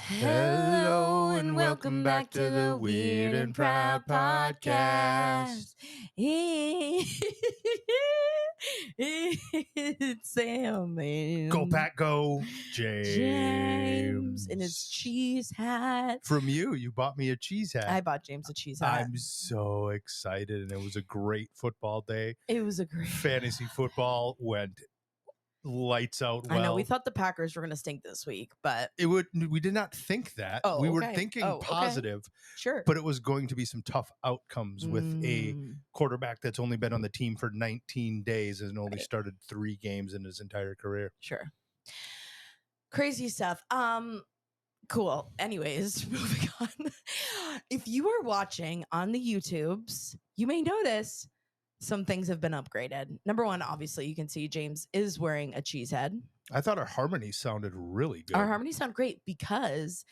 Hello and welcome back to the Weird and Proud Podcast. It's Sam and Go Pack Go, James in his cheese hat. From you bought me a cheese hat. I bought James a cheese hat. I'm so excited, and it was a great football day. It was a great Fantasy football went lights out well. I know we thought the Packers were going to stink this week, but we did not think that. Oh, we were okay. thinking Oh, okay. positive, sure. but it was going to be some tough outcomes with a quarterback that's only been on the team for 19 days and only started 3 games in his entire career. Sure. Crazy stuff. Cool. Anyways, moving on. If you are watching on the YouTubes, you may notice some things have been upgraded. Number one, obviously, you can see James is wearing a cheese head. I thought our harmony sounded really good. Our harmonies sound great because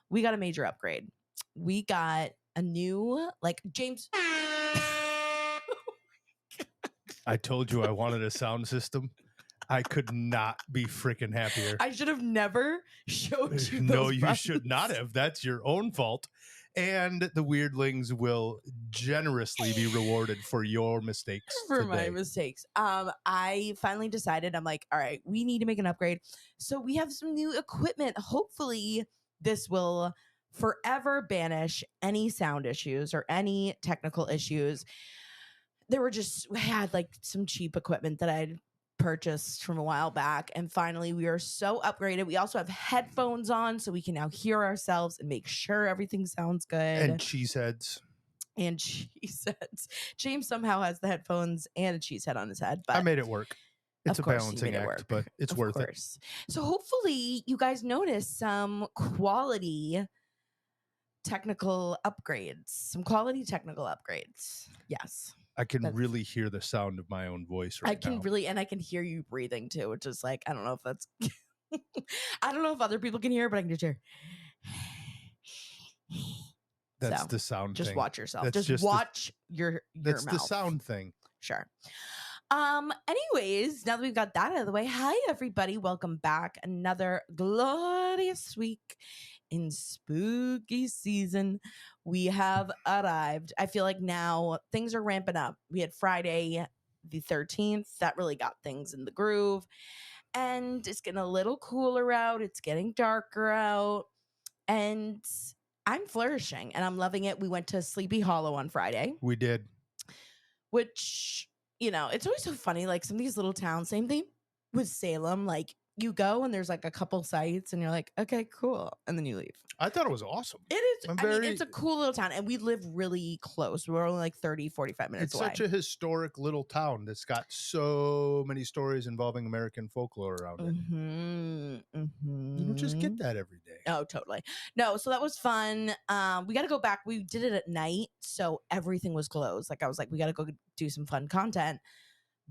we got a major upgrade. We got a new, James. I told you I wanted a sound system. I could not be freaking happier. I should have never showed you those No, you buttons. should not have. That's your own fault. And the weirdlings will generously be rewarded for your mistakes. For today. my mistakes. I finally decided, I'm like, all right, we need to make an upgrade. So we have some new equipment. Hopefully this will forever banish any sound issues or any technical issues. We had some cheap equipment that I'd purchased from a while back, and finally we are so upgraded. We also have headphones on so we can now hear ourselves and make sure everything sounds good. And cheese heads. James somehow has the headphones and a cheese head on his head, but I made it work. It's a course balancing you made it act, work. but it's Of worth course. So hopefully you guys notice some quality technical upgrades. Yes. I can really hear the sound of my own voice right now. And I can hear you breathing too, which is I don't know if that's I don't know if other people can hear, but I can just hear. That's the sound just thing. watch yourself. That's just watch your That's mouth. the sound thing. Sure. Anyways, now that we've got that out of the way, hi everybody. Welcome back. Another glorious week in spooky season. We have arrived. I feel like now things are ramping up. We had Friday the 13th. That really got things in the groove. And it's getting a little cooler out. It's getting darker out. And I'm flourishing and I'm loving it. We went to Sleepy Hollow on Friday. We did. Which, it's always so funny. Some of these little towns, same thing with Salem. You go and there's a couple sites and you're like, okay, cool. And then you leave. I thought it was awesome. It is. It's a cool little town. And we live really close. We're only 30, 45 minutes away. It's such a historic little town that's got so many stories involving American folklore around it. You don't just get that every day. Oh, totally. No, so that was fun. We got to go back. We did it at night, so everything was closed. I was like, we got to go do some fun content.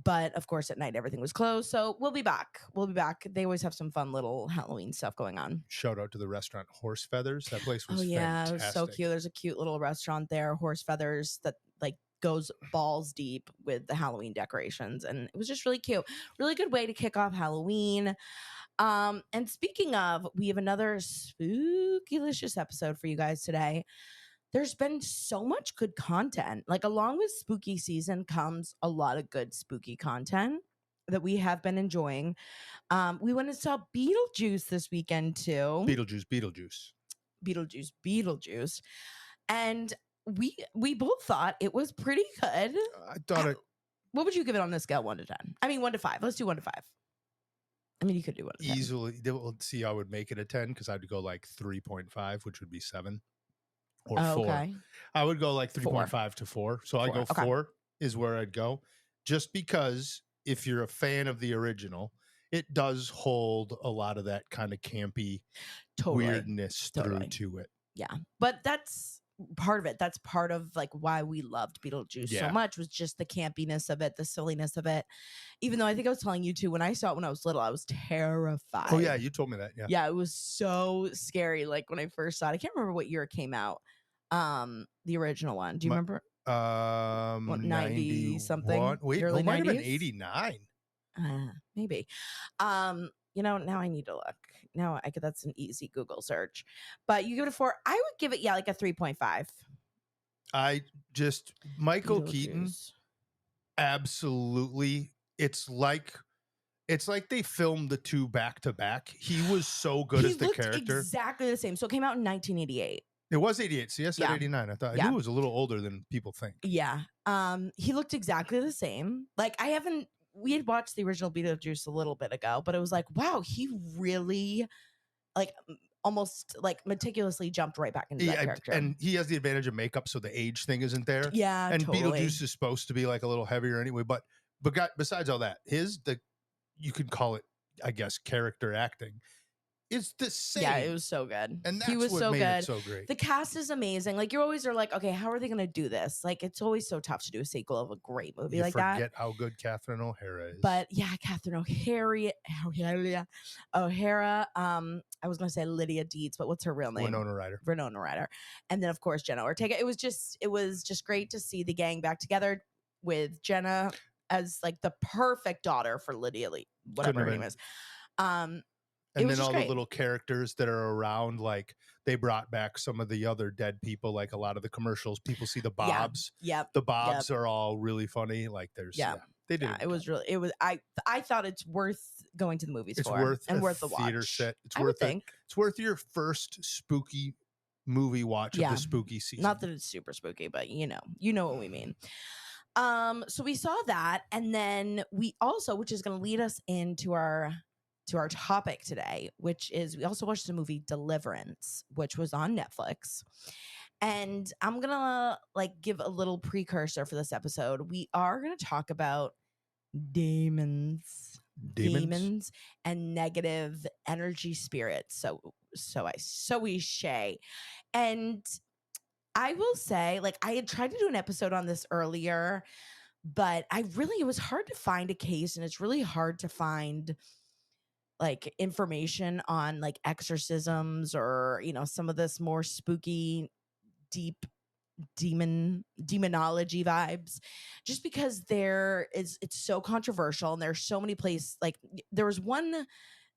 But of course, at night, everything was closed. So we'll be back. They always have some fun little Halloween stuff going on. Shout out to the restaurant Horse Feathers. That place was fantastic. It was so cute. There's a cute little restaurant there, Horse Feathers, that goes balls deep with the Halloween decorations. And it was just really cute. Really good way to kick off Halloween. And speaking of, we have another spookylicious episode for you guys today. There's been so much good content. Along with spooky season comes a lot of good spooky content that we have been enjoying. We went and saw Beetlejuice this weekend too. Beetlejuice. And we both thought it was pretty good. I thought it. What would you give it on the scale 1 to 10? I mean, 1 to 5. Let's do 1 to 5. I mean, you could do 1 to 10. Easily. Let's see, I would make it a 10 because I'd go 3.5, which would be 7. Or 4. Okay. I would go 3.5 to 4. So I go 4 is where I'd go. Just because if you're a fan of the original, it does hold a lot of that kind of campy weirdness through to it. Yeah. But that's part of it. That's part of why we loved Beetlejuice so much, was just the campiness of it, the silliness of it. Even though I think I was telling you too, when I saw it when I was little, I was terrified. Oh yeah, you told me that. Yeah, it was so scary. When I first saw it, I can't remember what year it came out. The original one. Do you remember? 90 something. Wait, it might have been 89. Maybe. now I need to look. Now I could, that's an easy Google search. But you give it a 4. I would give it, like a 3.5. Michael Keaton, absolutely. It's like they filmed the two back to back. He was so good as the character. He looked exactly the same. So it came out in 1988. It was 88. See, I said 89. I thought I knew it was a little older than people think. Yeah. He looked exactly the same. Like we had watched the original Beetlejuice a little bit ago, but it was like, wow, he really like almost like meticulously jumped right back into that character. And he has the advantage of makeup, so the age thing isn't there. Yeah, and totally. Beetlejuice is supposed to be like a little heavier anyway. But besides all that, you could call it, I guess, character acting. It's the same. Yeah, it was so good. And that's he was what so made good. it so great. The cast is amazing. Like, you always are like, okay, how are they going to do this? Like, it's always so tough to do a sequel of a great movie like that. Forget how good Catherine O'Hara is. But yeah, Catherine O'Hara. I was going to say Lydia Deetz, but what's her real name? Winona Ryder. And then, of course, Jenna Ortega. It was just great to see the gang back together with Jenna as like the perfect daughter for Lydia Lee, whatever her name is. And then all the little characters that are around, like they brought back some of the other dead people, like a lot of the commercials. People see the Bobs. Yeah. The Bobs are all really funny. Like they did. Yeah, it was really. It was. I thought it's worth going to the movies it's for. Worth and worth the theater watch. Set. I would think it's worth your first spooky movie watch of the spooky season. Not that it's super spooky, but you know what we mean. So we saw that, and then we also, which is going to lead us into our topic today, which is we also watched the movie Deliverance, which was on Netflix. And I'm gonna give a little precursor for this episode. We are gonna talk about demons and negative energy spirits. So we say. And I will say, I had tried to do an episode on this earlier, but it was hard to find a case, and it's really hard to find information on exorcisms or some of this more spooky, deep demonology vibes, just because it's so controversial, and there's so many places. There was one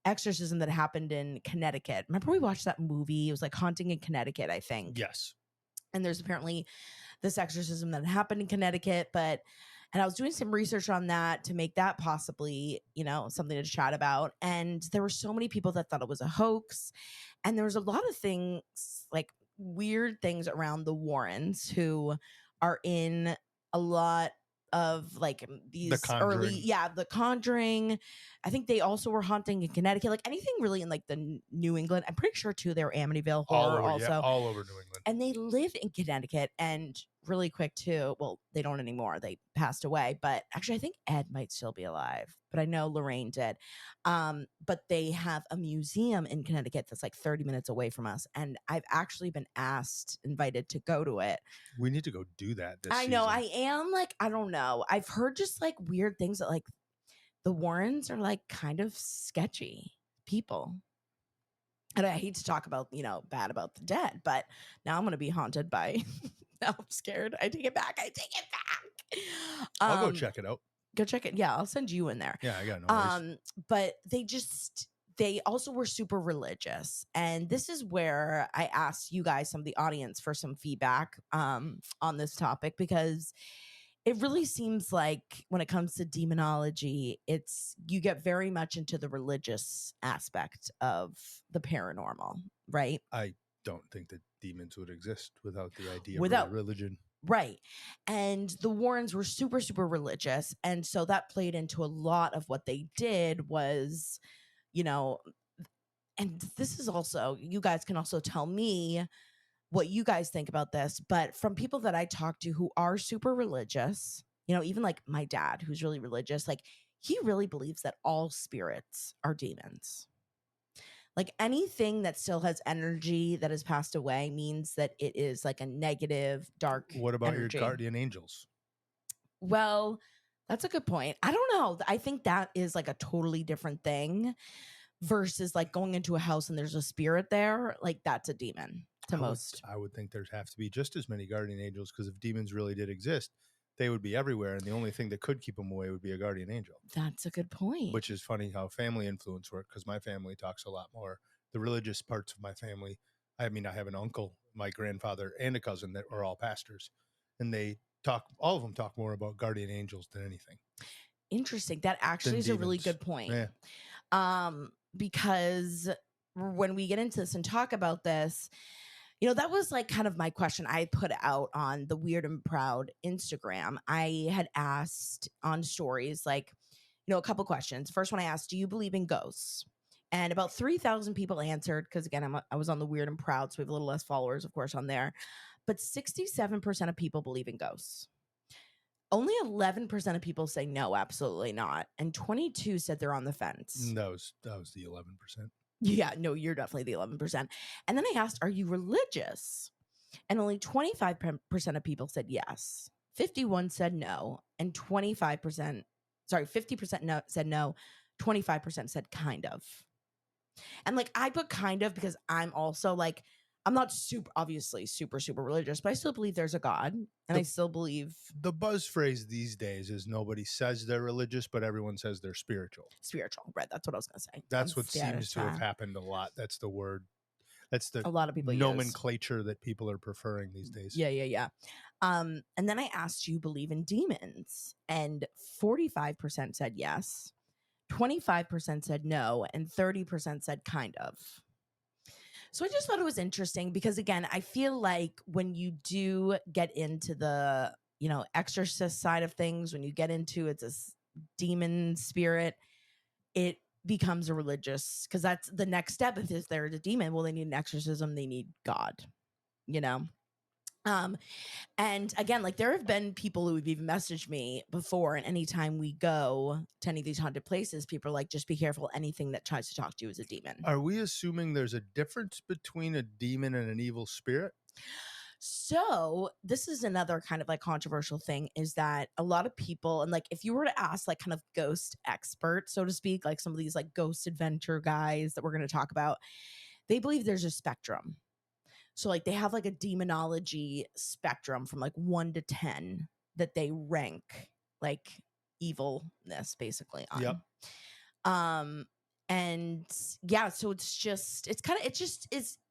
exorcism that happened in Connecticut. Remember we watched that movie? It was Haunting in Connecticut, I think. Yes. And there's apparently this exorcism that happened in Connecticut, and I was doing some research on that to make that possibly, something to chat about. And there were so many people that thought it was a hoax. And there was a lot of things, weird things around the Warrens, who are in a lot of these The Conjuring. I think they also were haunting in Connecticut, anything really in the New England. I'm pretty sure too they were Amityville horror all over New England. And they live in Connecticut. And really quick too, well, they don't anymore, they passed away, but actually I think Ed might still be alive, but I know Lorraine did. But they have a museum in Connecticut that's 30 minutes away from us, and I've actually been invited to go to it. We need to go do that this season. I am I don't know, I've heard just weird things that the Warrens are kind of sketchy people. And I hate to talk about, bad about the dead, but now I'm going to be haunted by, now I'm scared. I take it back. I'll go check it out. Go check it. Yeah, I'll send you in there. Yeah, I got no worries. But they also were super religious. And this is where I asked you guys, some of the audience, for some feedback on this topic, because it really seems like when it comes to demonology, you get very much into the religious aspect of the paranormal, right? I don't think that demons would exist without the idea of religion. Right. And the Warrens were super, super religious. And so that played into a lot of what they did was, and this is also, you guys can also tell me what you guys think about this, but from people that I talk to who are super religious, even my dad, who's really religious, he really believes that all spirits are demons. Anything that still has energy that has passed away means that it is a negative, dark What about energy. Your guardian angels? Well, that's a good point. I don't know. I think that is a totally different thing versus going into a house and there's a spirit there. That's a demon. I would think there'd have to be just as many guardian angels, because if demons really did exist, they would be everywhere, and the only thing that could keep them away would be a guardian angel. That's a good point. Which is funny how family influence work, because my family talks a lot more. The religious parts of my family, I mean, I have an uncle, my grandfather, and a cousin that are all pastors, and all of them talk more about guardian angels than anything. Interesting. That actually is a really good point. Yeah. Because when we get into this and talk about this, that was like kind of my question I put out on the Weird and Proud Instagram. I had asked on stories, like, a couple questions. First one I asked, do you believe in ghosts? And about 3,000 people answered, because again, I was on the Weird and Proud, so we have a little less followers, of course, on there. But 67% of people believe in ghosts. Only 11% of people say no, absolutely not. And 22 said they're on the fence. That was the 11%. Yeah, no, you're definitely the 11%. And then I asked, are you religious? And only 25% of people said yes. 51 said no. And 50% no, said no. 25% said kind of. And like, I put kind of because I'm also like, I'm not obviously super religious, but I still believe there's a God. And I still believe. The buzz phrase these days is nobody says they're religious, but everyone says they're spiritual. Spiritual, right? That's what I was going to say. That's what seems to have happened a lot. That's the word. That's the a lot of people nomenclature that people are preferring these days. Yeah. And then I asked, do you believe in demons? And 45% said yes, 25% said no, and 30% said kind of. So I just thought it was interesting because, again, I feel like when you do get into the, exorcist side of things, when you get into it's a demon spirit, it becomes a religious, because that's the next step. If there's a demon, well, they need an exorcism, they need God, and again, like, there have been people who have even messaged me before, and anytime we go to any of these haunted places, people are like, just be careful, anything that tries to talk to you is a demon. Are we assuming there's a difference between a demon and an evil spirit? So this is another kind of like controversial thing, is that a lot of people, and like, if you were to ask like kind of ghost experts, so to speak, like some of these like ghost adventure guys that we're going to talk about, they believe there's a spectrum. So like, they have like a demonology spectrum from like 1 to 10 that they rank like evilness basically on. Yep. And yeah, so it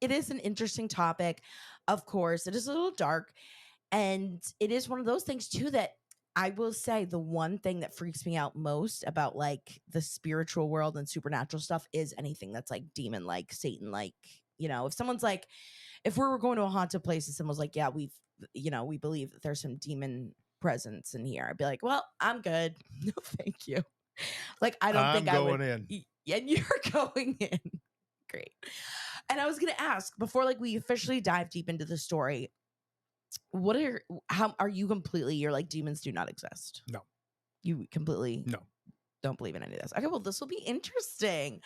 is an interesting topic. Of course, it is a little dark, and it is one of those things too that I will say, the one thing that freaks me out most about like the spiritual world and supernatural stuff is anything that's like demon like, Satan like. If someone's like, if we were going to a haunted place and someone's like, yeah, we believe that there's some demon presence in here, I'd be like, well, I'm good. No, thank you. Like, I don't think I would. In. And you're going in. Great. And I was going to ask, before like we officially dive deep into the story, how are you completely, you're like, demons do not exist? No. You completely don't believe in any of this? Okay, well, this will be interesting.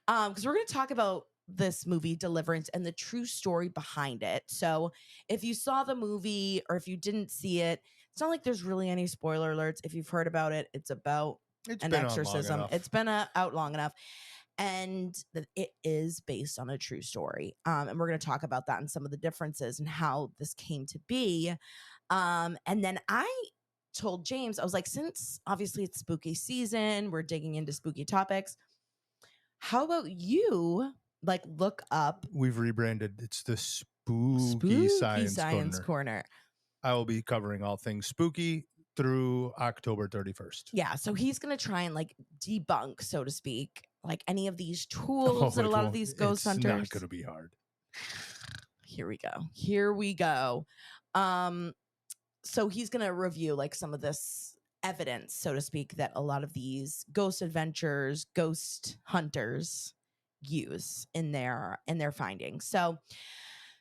Because we're going to talk about this movie Deliverance and the true story behind it. So if you saw the movie or if you didn't see it, it's not like there's really any spoiler alerts. If you've heard about it, it's about an exorcism. It's been out long enough. And it is based on a true story. And we're going to talk about that and some of the differences and how this came to be. And then I told James, I was like, since obviously it's spooky season, we're digging into spooky topics, how about you like look up? We've rebranded. It's the Spooky Science Corner. I will be covering all things spooky through October 31st. Yeah, so he's going to try and like debunk, so to speak, like any of these tools that a lot of these ghost hunters. It's not going to be hard. Here we go. So he's going to review like some of this evidence, so to speak, that a lot of these ghost adventures, ghost hunters use in their findings. So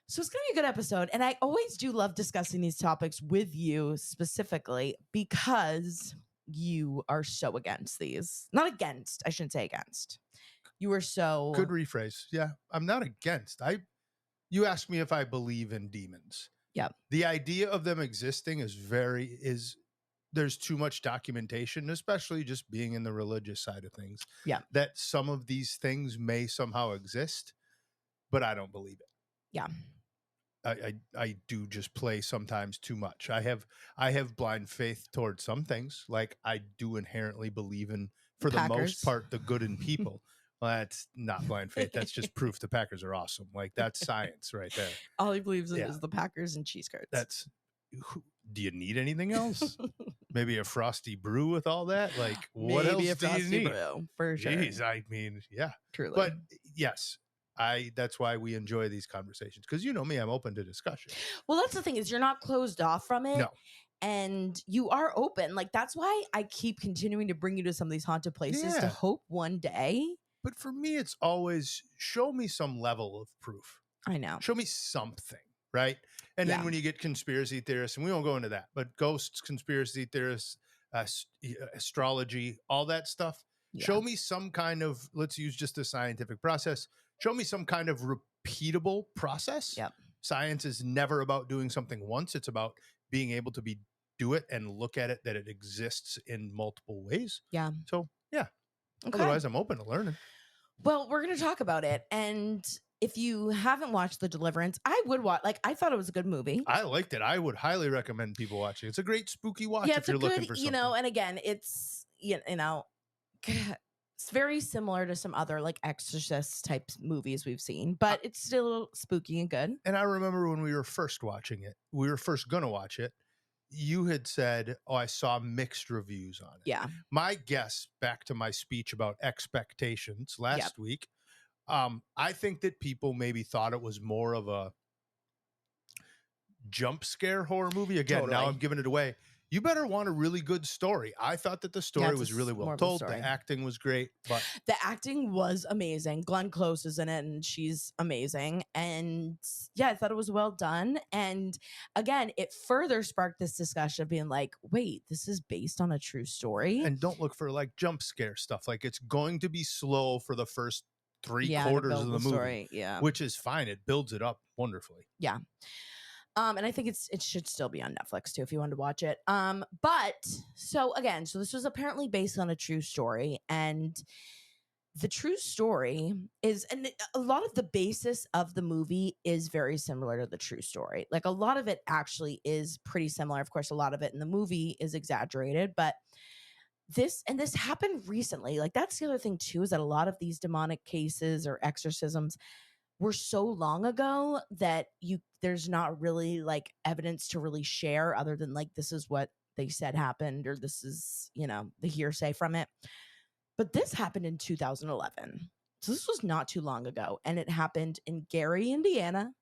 it's going to be a good episode. And I always do love discussing these topics with you specifically because you are so against these. Not against, I shouldn't say against. You are so... Good rephrase. Yeah, I'm not against. You asked me if I believe in demons. Yeah. The idea of them existing there's too much documentation, especially just being in the religious side of things. Yeah. That some of these things may somehow exist, but I don't believe it. Yeah. I do just play sometimes too much. I have blind faith towards some things. Like I do inherently believe in, for the most part, the good in people. Well, that's not blind faith. That's just proof the Packers are awesome. Like that's science right there. All he believes in is the Packers and cheese curds. That's. Do you need anything else? Maybe a frosty brew with all that? Like what Maybe else do you need? Brew, for sure. Jeez, I mean, yeah. Truly. But yes, that's why we enjoy these conversations, because you know me, I'm open to discussion. Well, that's the thing, is you're not closed off from it. No. And you are open. Like that's why I keep continuing to bring you to some of these haunted places to hope one day. But for me, it's always show me some level of proof. I know. Show me something, right? And then when you get conspiracy theorists, and we won't go into that, but ghosts, conspiracy theorists, astrology, all that stuff. Show me some kind of, let's use just a scientific process. Show me some kind of repeatable process. Yep. Science is never about doing something once. It's about being able to do it and look at it, that it exists in multiple ways. Yeah. So, yeah. Okay. Otherwise, I'm open to learning. Well, we're going to talk about it. And if you haven't watched The Deliverance, I would watch. Like, I thought it was a good movie. I liked it. I would highly recommend people watching. It's a great spooky watch if you're looking for something. You know, and again, it's, you know, it's very similar to some other like Exorcist type movies we've seen, but it's still spooky and good. And I remember when we were first watching it, we were first going to watch it. You had said, oh, I saw mixed reviews on it. Yeah. My guess, back to my speech about expectations last week, I think that people maybe thought it was more of a jump scare horror movie. Again, now I'm giving it away. You better want a really good story. I thought that the story was really well told. The acting was great. But the acting was amazing. Glenn Close is in it, and she's amazing. And yeah, I thought it was well done. And again, it further sparked this discussion of being like, wait, this is based on a true story. And don't look for like jump scare stuff. Like it's going to be slow for the first 3/4 of the movie, which is fine. It builds it up wonderfully. Yeah. And I think it should still be on Netflix too if you want to watch it. But so this was apparently based on a true story, and the true story is, and a lot of the basis of the movie is very similar to the true story. Like a lot of it actually is pretty similar. Of course, a lot of it in the movie is exaggerated, but this happened recently. Like that's the other thing too, is that a lot of these demonic cases or exorcisms were so long ago that there's not really like evidence to really share other than like this is what they said happened, or this is, you know, the hearsay from it. But this happened in 2011. So this was not too long ago, and it happened in Gary, Indiana.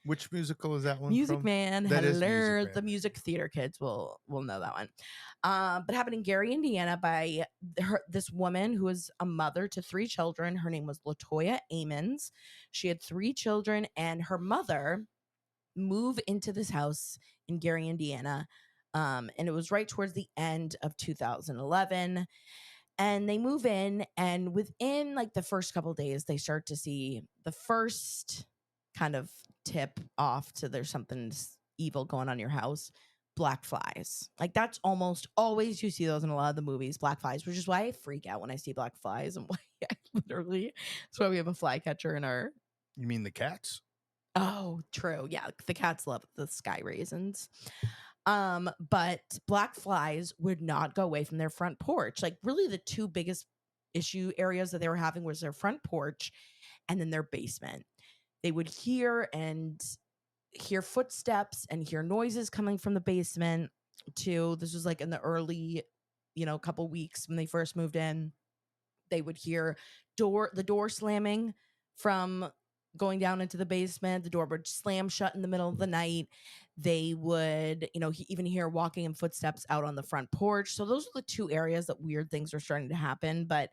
Which musical is that one? Music Man. That is Music Man. The music theater kids will know that one. But happened in Gary, Indiana by this woman who was a mother to 3 children. Her name was Latoya Ammons. She had 3 children, and her mother moved into this house in Gary, Indiana. And it was right towards the end of 2011. And they move in, and within like the first couple of days, they start to see the first kind of tip off to there's something evil going on in your house. Black flies. Like that's almost always, you see those in a lot of the movies, black flies, which is why I freak out when I see black flies, and why I literally, that's why we have a fly catcher in our. You mean the cats? Oh, true. Yeah, the cats love the sky raisins. But black flies would not go away from their front porch. Like really the 2 biggest issue areas that they were having was their front porch and then their basement. They would hear footsteps and hear noises coming from the basement too. This was like in the early, couple weeks when they first moved in. They would hear the door slamming from going down into the basement. The door would slam shut in the middle of the night. They would, even hear walking and footsteps out on the front porch. So those are the 2 areas that weird things were starting to happen. But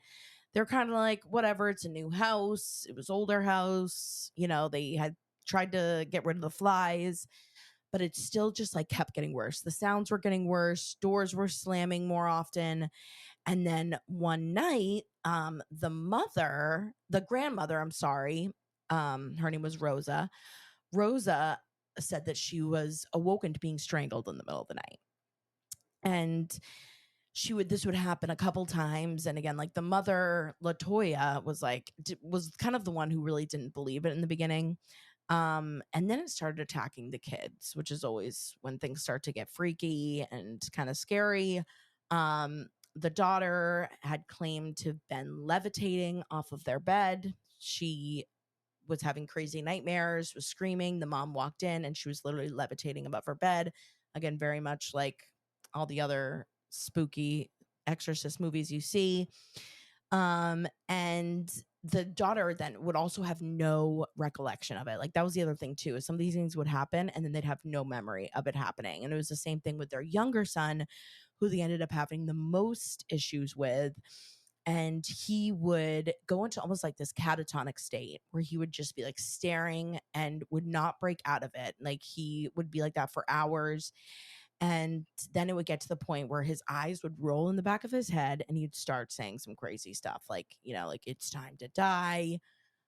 they're kind of like, whatever, it's a new house. It was older house. They had tried to get rid of the flies, but it still just like kept getting worse. The sounds were getting worse. Doors were slamming more often. And then one night, the grandmother, I'm sorry, her name was Rosa. Rosa said that she was awoken to being strangled in the middle of the night. And this would happen a couple times. And again, like the mother, Latoya, was kind of the one who really didn't believe it in the beginning. And then it started attacking the kids, which is always when things start to get freaky and kind of scary. The daughter had claimed to have been levitating off of their bed. She was having crazy nightmares, was screaming. The mom walked in and she was literally levitating above her bed. Again, very much like all the other spooky exorcist movies you see. And the daughter then would also have no recollection of it. Like that was the other thing too, is some of these things would happen and then they'd have no memory of it happening. And it was the same thing with their younger son, who they ended up having the most issues with. And he would go into almost like this catatonic state where he would just be like staring and would not break out of it. Like he would be like that for hours. And then it would get to the point where his eyes would roll in the back of his head and he'd start saying some crazy stuff like, like, it's time to die.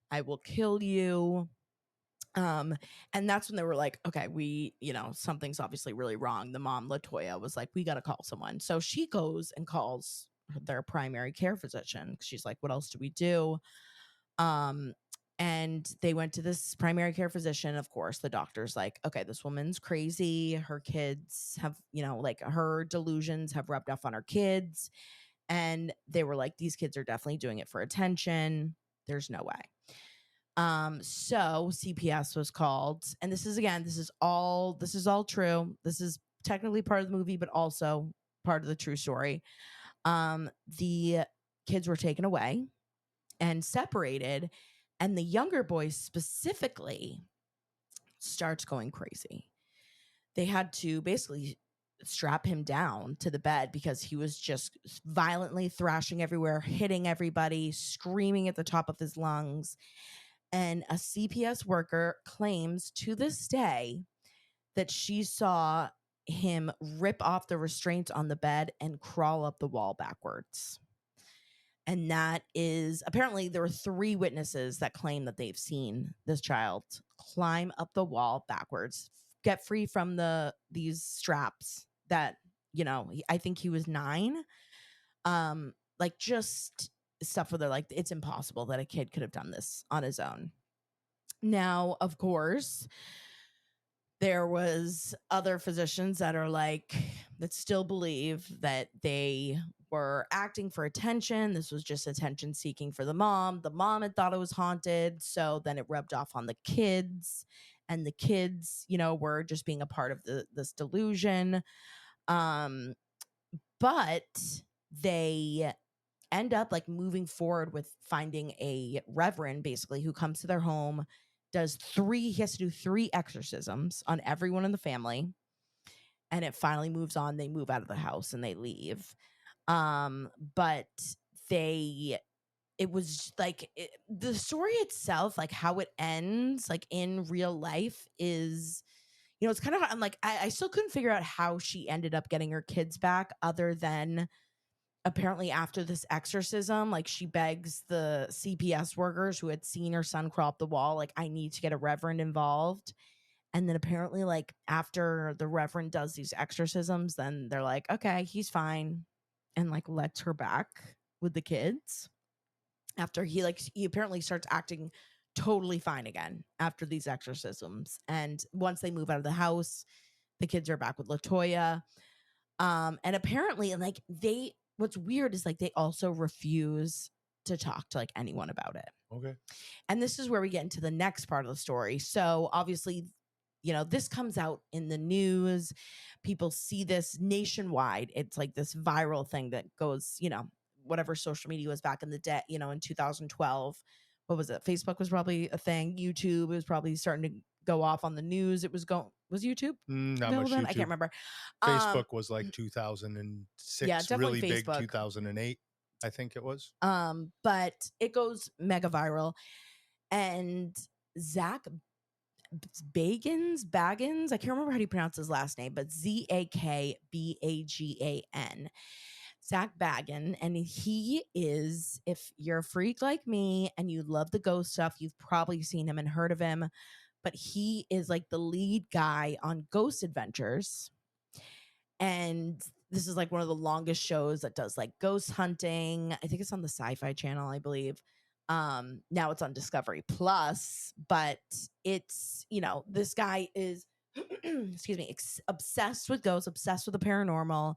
I will kill you. And that's when they were like, okay, something's obviously really wrong. The mom, Latoya, was like, we got to call someone. So she goes and calls their primary care physician. She's like, what else do we do? And they went to this primary care physician. Of course, the doctor's like, okay, this woman's crazy. Her kids have, like her delusions have rubbed off on her kids. And they were like, these kids are definitely doing it for attention. There's no way. So CPS was called, and this is all true. This is technically part of the movie, but also part of the true story. The kids were taken away and separated, and the younger boy specifically starts going crazy. They had to basically strap him down to the bed because he was just violently thrashing everywhere, hitting everybody, screaming at the top of his lungs. And a CPS worker claims to this day that she saw him rip off the restraints on the bed and crawl up the wall backwards. And that is, apparently there were 3 witnesses that claim that they've seen this child climb up the wall backwards, get free from these straps that, I think he was 9. Like just stuff where they're like, it's impossible that a kid could have done this on his own. Now, of course, there was other physicians that still believe that they were acting for attention. This was just attention seeking for the mom. The mom had thought it was haunted, so then it rubbed off on the kids, and the kids, were just being a part of this delusion. But they end up like moving forward with finding a reverend basically who comes to their home, he has to do 3 exorcisms on everyone in the family, and it finally moves on. They move out of the house and they leave. But it was like the story itself, like how it ends, like in real life is, it's kind of, I'm like, I still couldn't figure out how she ended up getting her kids back other than apparently after this exorcism, like she begs the CPS workers who had seen her son crawl up the wall, like, I need to get a reverend involved. And then apparently, like, after the reverend does these exorcisms, then they're like, okay, he's fine. And like lets her back with the kids after he apparently starts acting totally fine again after these exorcisms. And once they move out of the house, the kids are back with Latoya. And apparently, like, what's weird is like they also refuse to talk to like anyone about it. Okay. And this is where we get into the next part of the story. So obviously, this comes out in the news. People see this nationwide. It's like this viral thing that goes, whatever social media was back in the day, in 2012. What was it? Facebook was probably a thing. YouTube was probably starting to go off on the news. Was YouTube not available much then? YouTube. I can't remember. Facebook was like 2006, yeah, definitely really Facebook. big 2008, I think it was. But it goes mega viral. And Zach Baggins, I can't remember how to pronounce his last name, but Zakbagan. Zach Baggin, and he is, if you're a freak like me and you love the ghost stuff, you've probably seen him and heard of him, but he is like the lead guy on Ghost Adventures. And this is like one of the longest shows that does like ghost hunting. I think it's on the Sci-Fi Channel, I believe. Now it's on Discovery Plus, but it's, you know, this guy is excuse me, obsessed with ghosts, obsessed with the paranormal.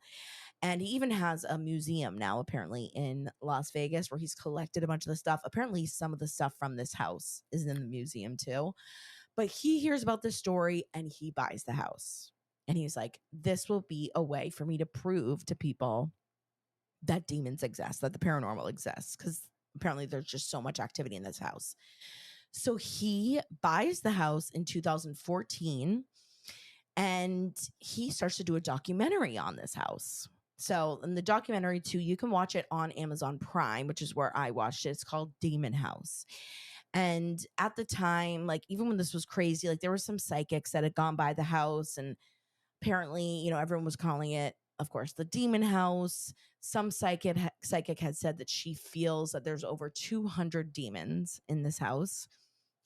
And he even has a museum now, apparently, in Las Vegas, where he's collected a bunch of the stuff. Apparently, some of the stuff from this house is in the museum too. But he hears about this story and he buys the house. And he's like, this will be a way for me to prove to people that demons exist, that the paranormal exists, because apparently there's just so much activity in this house. So he buys the house in 2014 and he starts to do a documentary on this house. So in the documentary too, you can watch it on Amazon Prime, which is where I watched it. It's called Demon House. And at the time, like even when this was crazy, like there were some psychics that had gone by the house, and apparently, you know, everyone was calling it, of course, the demon house. Some psychic had said that she feels that there's over 200 demons in this house.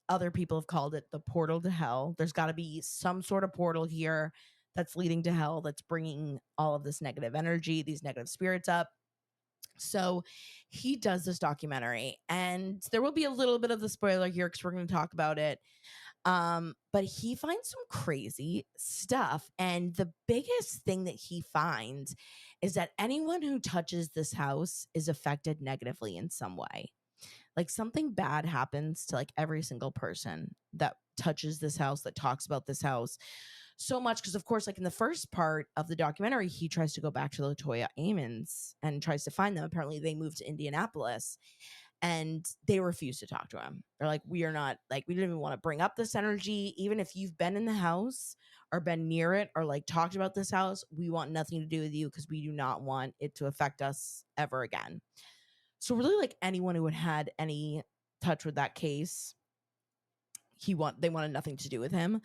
Other people have called it the portal to hell. There's got to be some sort of portal here that's leading to hell, that's bringing all of this negative energy, these negative spirits up. So he does this documentary, and there will be a little bit of the spoiler here because we're going to talk about it. But he finds some crazy stuff. And the biggest thing that he finds is that anyone who touches this house is affected negatively in some way. Like something bad happens to like every single person that touches this house, that talks about this house so much. Because of course, like in the first part of the documentary, he tries to go back to Latoya Ammons and tries to find them. Apparently they moved to Indianapolis and they refuse to talk to him. They're like, we are not, like, we don't even want to bring up this energy. Even if you've been in the house or been near it or like talked about this house, we want nothing to do with you because we do not want it to affect us ever again. So really, like anyone who had any touch with that case, they wanted nothing to do with him.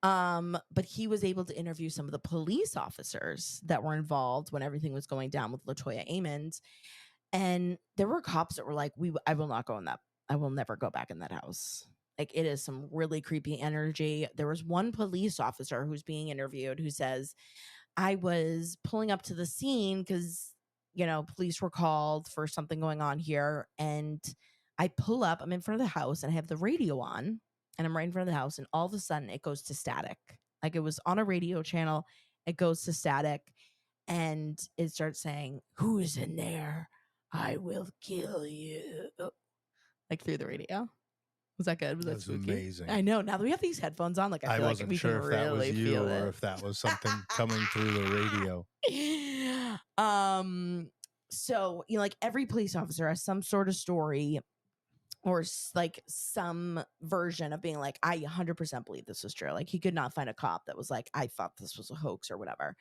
But he was able to interview some of the police officers that were involved when everything was going down with Latoya Ammons. And there were cops that were like, I will not go in that. I will never go back in that house. Like it is some really creepy energy. There was one police officer who's being interviewed who says, I was pulling up to the scene because, you know, police were called for something going on here. And I pull up, I'm in front of the house and I have the radio on and I'm right in front of the house. And all of a sudden it goes to static. Like it was on a radio channel. It goes to static and it starts saying, who is in there? I will kill you. Like through the radio. Was that good? Was that spooky? Amazing. I know. Now that we have these headphones on, like I feel wasn't like we sure can if that really was you feel or it. if that was something coming through the radio. So, you know, like every police officer has some sort of story or like some version of being like, I 100% believe this was true. Like he could not find a cop that was like, I thought this was a hoax or whatever.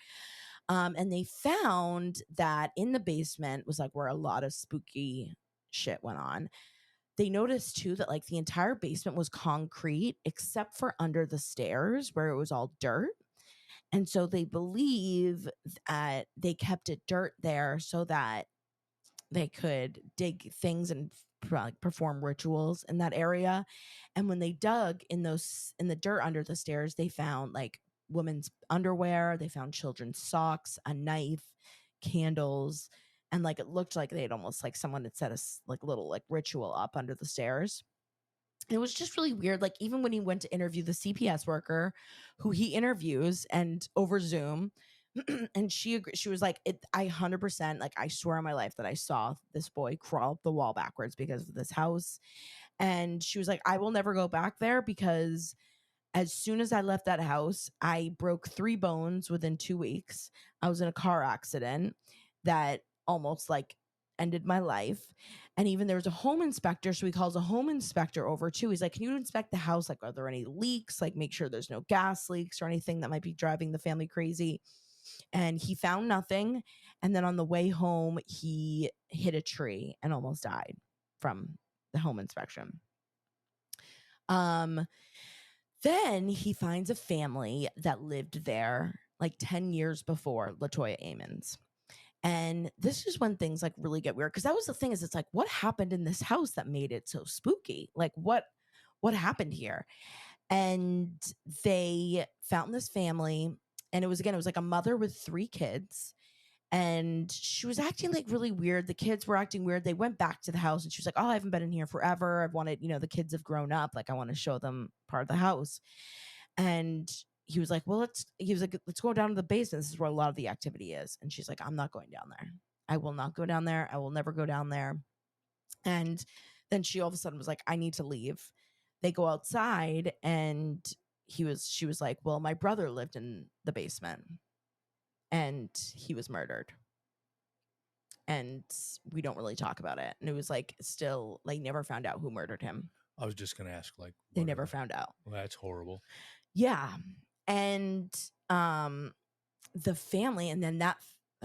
And they found that in the basement was like where a lot of spooky shit went on. They noticed too that like the entire basement was concrete except for under the stairs where it was all dirt. And so they believe that they kept it dirt there so that they could dig things and perform rituals in that area. And when they dug in the dirt under the stairs, they found like women's underwear, they found children's socks, a knife, candles, and like it looked like they'd almost like someone had set a like little like ritual up under the stairs. And it was just really weird. Like even when he went to interview the CPS worker who he interviews and over Zoom, and she was like, I 100%, like I swear on my life that I saw this boy crawl up the wall backwards because of this house. And she was like, I will never go back there because as soon as I left that house, I broke 3 bones within 2 weeks. I was in a car accident that almost like ended my life. And even there was a home inspector. So he calls a home inspector over too. He's like, can you inspect the house? Like, are there any leaks? Like, make sure there's no gas leaks or anything that might be driving the family crazy. And he found nothing. And then on the way home, he hit a tree and almost died from the home inspection. Then he finds a family that lived there like 10 years before Latoya Ammons. And this is when things like really get weird. Because that was the thing is it's like, what happened in this house that made it so spooky? Like what happened here? And they found this family. And it was like a mother with 3 kids. and she was acting like really weird. The kids were acting weird. They went back to the house and she was like, oh, I haven't been in here forever. I've wanted, the kids have grown up. Like, I want to show them part of the house. And he was like, let's go down to the basement. This is where a lot of the activity is. And she's like, I'm not going down there. I will not go down there. I will never go down there. And then she all of a sudden was like, I need to leave. They go outside and she was like, well, my brother lived in the basement and he was murdered. And we don't really talk about it. And it was like, still, like, never found out who murdered him. I was just going to ask, like, they never found out. Well, that's horrible. Yeah. And the family, and then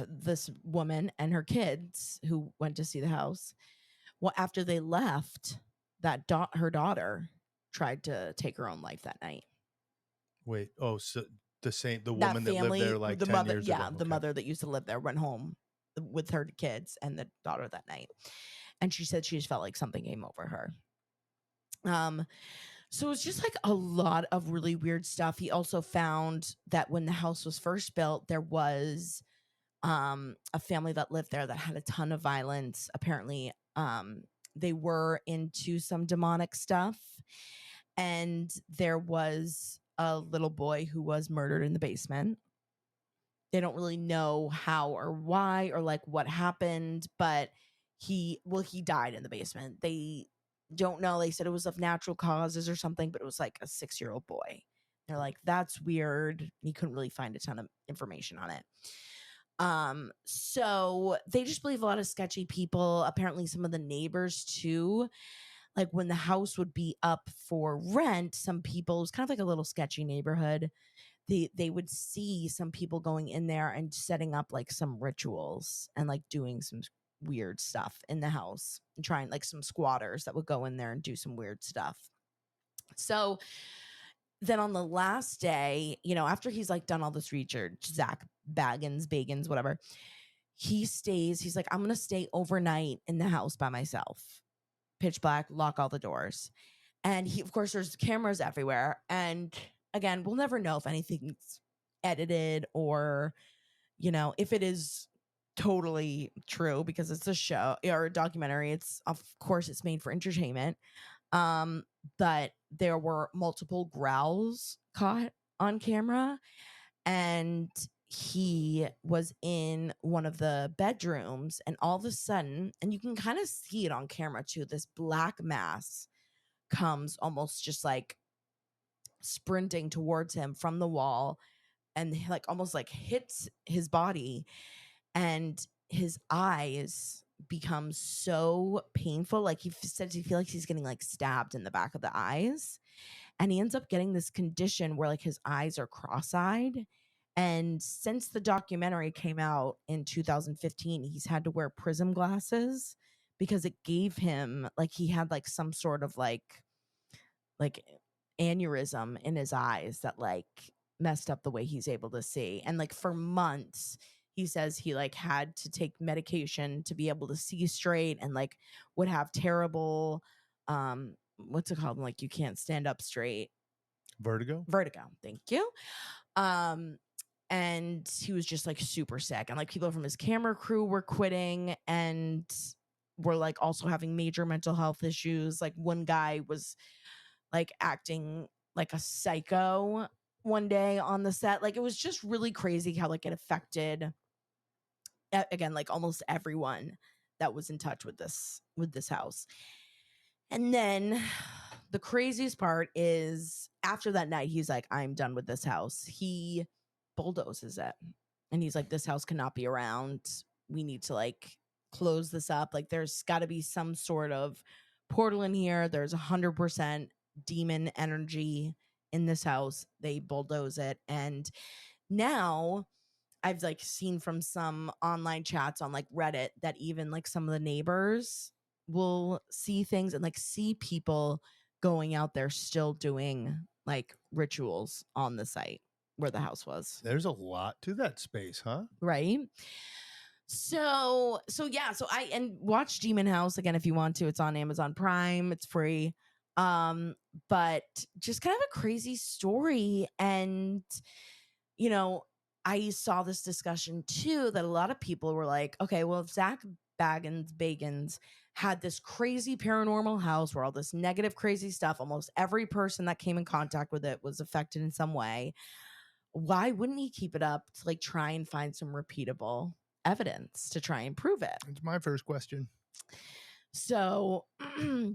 this woman and her kids who went to see the house, well, after they left, her daughter tried to take her own life that night. Wait, so the woman that lived there like 10 years ago? Yeah, the mother that used to live there went home with her kids and the daughter that night. And she said she just felt like something came over her. So it's just like a lot of really weird stuff. He also found that when the house was first built, there was a family that lived there that had a ton of violence. Apparently, they were into some demonic stuff. And there was a little boy who was murdered in the basement. They don't really know how or why or like what happened, but he died in the basement. They don't know. They said it was of natural causes or something, but it was like a 6-year-old boy. They're like, that's weird. He couldn't really find a ton of information on it. So they just believe a lot of sketchy people. Apparently some of the neighbors too, like when the house would be up for rent, some people, it was kind of like a little sketchy neighborhood. They would see some people going in there and setting up like some rituals and like doing some weird stuff in the house and trying, like, some squatters that would go in there and do some weird stuff. So then on the last day, after he's like done all this research, Zach Bagans, whatever, he's like, I'm going to stay overnight in the house by myself. Pitch black, lock all the doors. And of course, there's cameras everywhere. And again, we'll never know if anything's edited or, if it is totally true because it's a show or a documentary. It's, of course, it's made for entertainment. But there were multiple growls caught on camera, and he was in one of the bedrooms, and all of a sudden, and you can kind of see it on camera too, this black mass comes almost just like sprinting towards him from the wall and like almost like hits his body, and his eyes become so painful. Like he said, he feels like he's getting like stabbed in the back of the eyes, and he ends up getting this condition where like his eyes are cross-eyed. And since the documentary came out in 2015, he's had to wear prism glasses because it gave him, like, he had like some sort of like aneurysm in his eyes that like messed up the way he's able to see. And like for months, he says he like had to take medication to be able to see straight, and like would have terrible, what's it called? Like you can't stand up straight. Vertigo. Thank you. And he was just like super sick, and like people from his camera crew were quitting and were like also having major mental health issues. Like one guy was like acting like a psycho one day on the set. Like it was just really crazy how like it affected, again, like almost everyone that was in touch with this house. And then the craziest part is after that night, he's like, I'm done with this house. He bulldozes it, and he's like, this house cannot be around. We need to like close this up. Like there's got to be some sort of portal in here. There's 100% demon energy in this house. They bulldoze it. And now I've like seen from some online chats on like Reddit that even like some of the neighbors will see things and like see people going out there still doing like rituals on the site where the house was. There's a lot to that space, huh? Right. So yeah, so and watch Demon House again if you want to. It's on Amazon Prime. It's free. But just kind of a crazy story, and I saw this discussion too that a lot of people were like, okay, well, if Zach Bagans had this crazy paranormal house where all this negative, crazy stuff, almost every person that came in contact with it was affected in some way, why wouldn't he keep it up to like try and find some repeatable evidence to try and prove it? That's my first question. So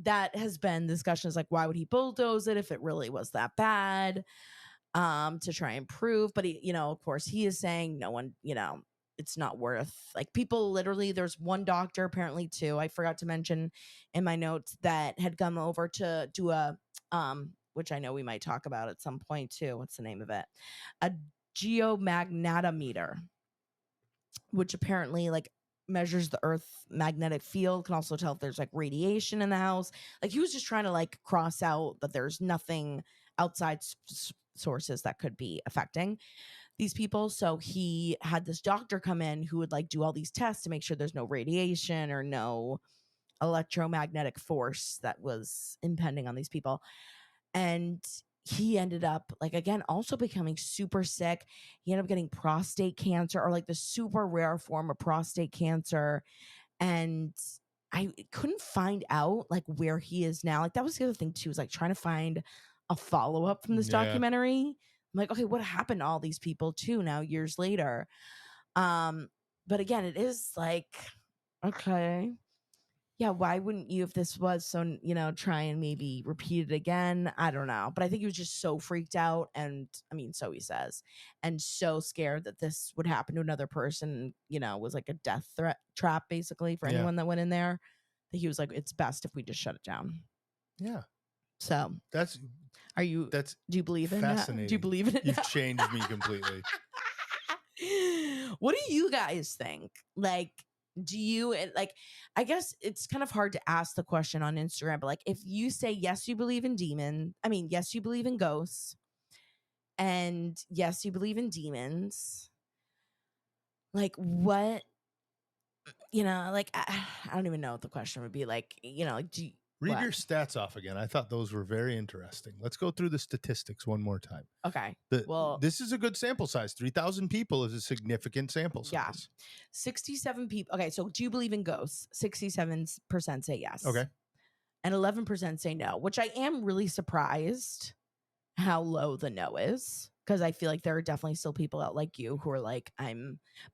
that has been discussions like, why would he bulldoze it if it really was that bad? To try and prove. But he, of course, he is saying no one, it's not worth, like, people literally, there's one doctor, apparently two, I forgot to mention in my notes, that had come over to do a which I know we might talk about at some point too. What's the name of it? A geomagnetometer, which apparently like measures the earth magnetic field, can also tell if there's like radiation in the house. Like, he was just trying to like cross out that there's nothing outside sources that could be affecting these people. So he had this doctor come in who would like do all these tests to make sure there's no radiation or no electromagnetic force that was impending on these people. And he ended up, like, again, also becoming super sick. He ended up getting prostate cancer, or like the super rare form of prostate cancer. And I couldn't find out like where he is now. Like, that was the other thing too, was like trying to find a follow-up from this documentary. I'm like, okay, what happened to all these people too now years later? But again, it is like, okay, yeah, why wouldn't you, if this was so, try and maybe repeat it again? I don't know. But I think he was just so freaked out. And I mean, so he says, and so scared that this would happen to another person, was like a death threat trap basically for anyone that went in there, that he was like, it's best if we just shut it down. Yeah. So do you believe in fascinating. That? Do you believe in it? You've changed me completely. What do you guys think? Like, do you, like, I guess it's kind of hard to ask the question on Instagram, but like, if you say yes, you believe in yes, you believe in ghosts, and yes, you believe in demons, like, what, like, I don't even know what the question would be. Like, do you, read your stats off again. I thought those were very interesting. Let's go through the statistics one more time. Okay. This is a good sample size. 3,000 people is a significant sample size. Yeah. 67 people. Okay. So do you believe in ghosts? 67% say yes. Okay. And 11% say no, which I am really surprised how low the no is, because I feel like there are definitely still people out like you who are like,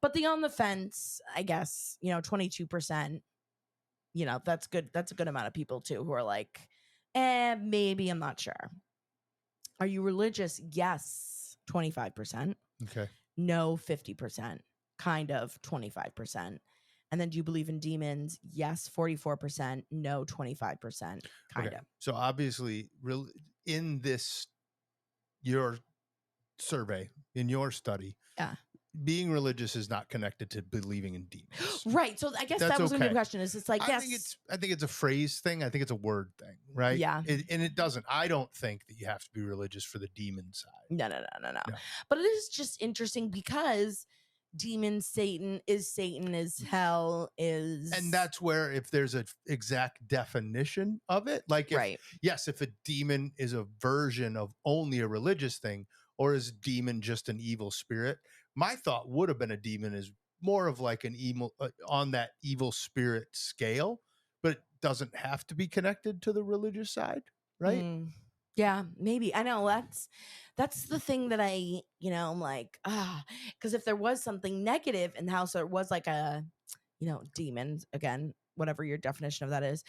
but the on the fence, I guess, 22%, that's good. That's a good amount of people too who are like, maybe, I'm not sure. Are you religious? Yes, 25%. Okay. No, 50%. Kind of 25%. And then do you believe in demons? Yes, 44%. No, 25%. Kind of. So obviously, in this, your survey, in your study, being religious is not connected to believing in demons. Right. So I guess that was a good question. Is it's like, yes. I think it's a phrase thing. I think it's a word thing, right? Yeah. And it doesn't. I don't think that you have to be religious for the demon side. No. But it is just interesting because demon, Satan is hell is. And that's where, if there's an exact definition of it, like, if a demon is a version of only a religious thing, or is demon just an evil spirit? My thought would have been a demon is more of like an evil on that evil spirit scale, but it doesn't have to be connected to the religious side, right? Yeah, maybe. I know that's the thing that I, I'm like, because if there was something negative in the house, or it was like a, demons, again, whatever your definition of that is,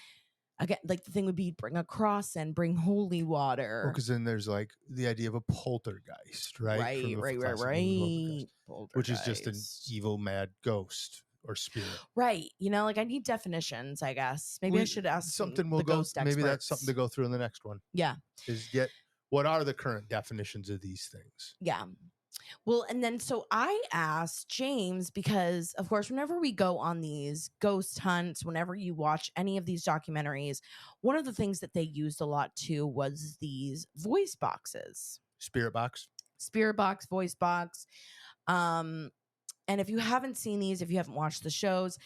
again, like the thing would be bring a cross and bring holy water. Because then there's like the idea of a poltergeist, right? Right. Which is just an evil, mad ghost or spirit. Right. Like, I need definitions, I guess. Maybe I should ask something. Ghost experts. Maybe that's something to go through in the next one. Yeah. Is what are the current definitions of these things? Yeah. Well, and then so I asked James, because of course, whenever we go on these ghost hunts, whenever you watch any of these documentaries, one of the things that they used a lot too was these voice boxes. Spirit box, voice box. And if you haven't seen these, if you haven't watched the shows,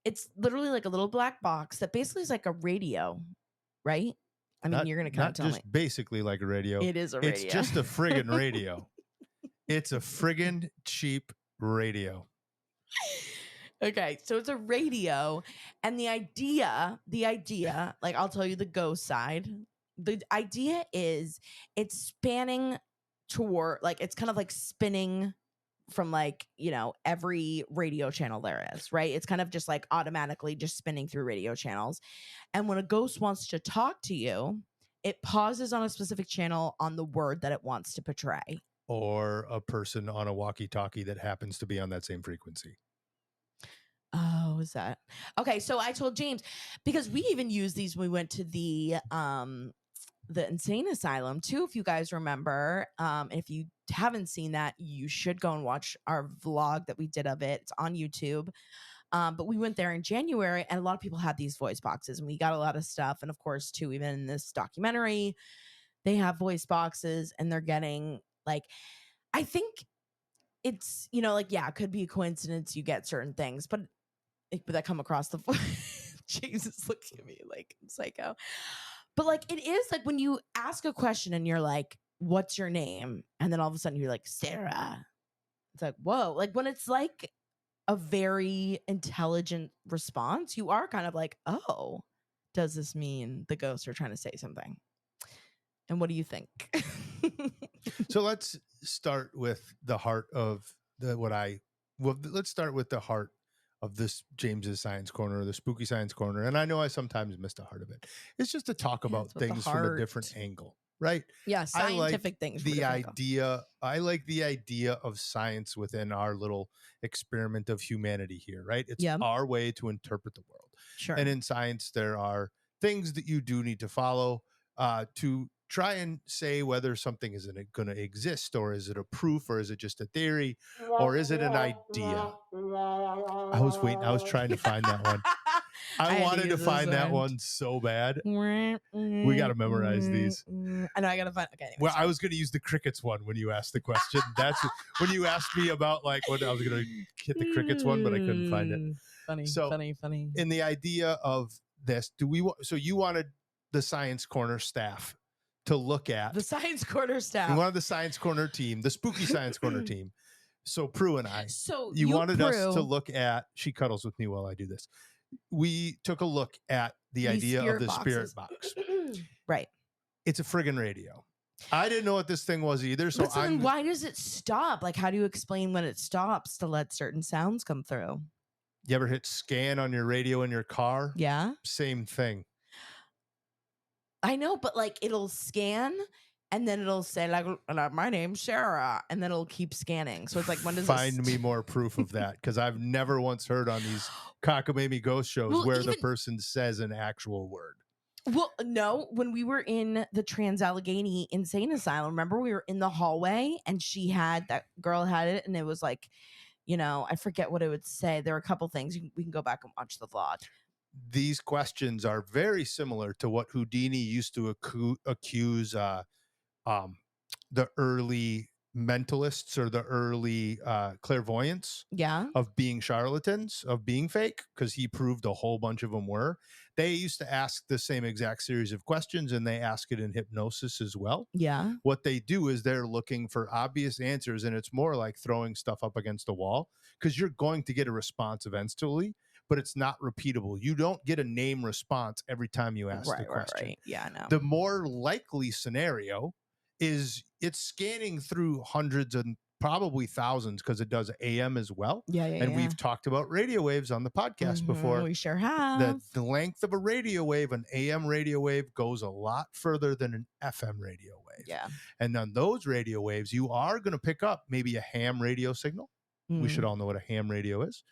it's literally like a little black box that basically is like a radio, right? I mean, you're going to kind of tell me. Not just basically like a radio. It is a radio. It's just a friggin' radio. It's a friggin' cheap radio. Okay, so it's a radio, and the idea, like I'll tell you the ghost side. The idea is it's spanning toward, like it's kind of like spinning from like, every radio channel there is, right? It's kind of just like automatically just spinning through radio channels. And when a ghost wants to talk to you, it pauses on a specific channel on the word that it wants to portray. Or a person on a walkie-talkie that happens to be on that same frequency. Oh, is that okay? So I told James, because we even used these when we went to the insane asylum too, if you guys remember. And if you haven't seen that, you should go and watch our vlog that we did of it. It's on YouTube. But we went there in January, and a lot of people had these voice boxes, and we got a lot of stuff. And of course, too, even in this documentary, they have voice boxes, and they're getting like, I think it's, like, yeah, it could be a coincidence you get certain things, but that come across the Jesus looking at me like I'm psycho. But like, it is like when you ask a question and you're like, what's your name? And then all of a sudden you're like, Sarah. It's like, whoa. Like when it's like a very intelligent response, you are kind of like, oh, does this mean the ghosts are trying to say something? And what do you think? So let's start with the heart of let's start with the heart of this James's Science Corner, or the Spooky Science Corner. And I know I sometimes missed the heart of it. It's just to talk about things from a different angle, right? Yeah, scientific things. I like the idea of science within our little experiment of humanity here, right? It's our way to interpret the world. Sure. And in science, there are things that you do need to follow to try and say whether something is going to exist, or is it a proof, or is it just a theory, or is it an idea? I was trying to find that one. I wanted to find that one so bad. We got to memorize these. I know I got to find. Okay. Anyways, well, I was going to use the crickets one when you asked the question. That's when you asked me about like what I was going to hit the crickets one, but I couldn't find it. Funny. In the idea of this, so you wanted the Science Corner staff to look at the Science Corner staff. You wanted the Science Corner team, the Spooky Science Corner team. So Prue and I, so you wanted us to look at, she cuddles with me while I do this. We took a look at the idea of the spirit box. Right. It's a friggin' radio. I didn't know what this thing was either. So then why does it stop? Like, how do you explain when it stops to let certain sounds come through? You ever hit scan on your radio in your car? Yeah. Same thing. I know, but like it'll scan and then it'll say like my name's Sarah, and then it'll keep scanning. So it's like, when does find me more proof of that? Because I've never once heard on these cockamamie ghost shows where the person says an actual word. Well, no, when we were in the Trans-Allegheny Insane Asylum, remember we were in the hallway and that girl had it, and it was like, I forget what it would say. There were a couple things. We can go back and watch the vlog. These questions are very similar to what Houdini used to accuse the early mentalists or the early clairvoyants of being charlatans, of being fake, because he proved a whole bunch of them were. They used to ask the same exact series of questions, and they ask it in hypnosis as well. Yeah. What they do is they're looking for obvious answers, and it's more like throwing stuff up against a wall, because you're going to get a response eventually, but it's not repeatable. You don't get a name response every time you ask the question. Right. Yeah, I know. The more likely scenario is it's scanning through hundreds and probably thousands, because it does AM as well. And we've talked about radio waves on the podcast before. We sure have. The length of a radio wave, an AM radio wave, goes a lot further than an FM radio wave. Yeah. And on those radio waves, you are going to pick up maybe a ham radio signal. We should all know what a ham radio is.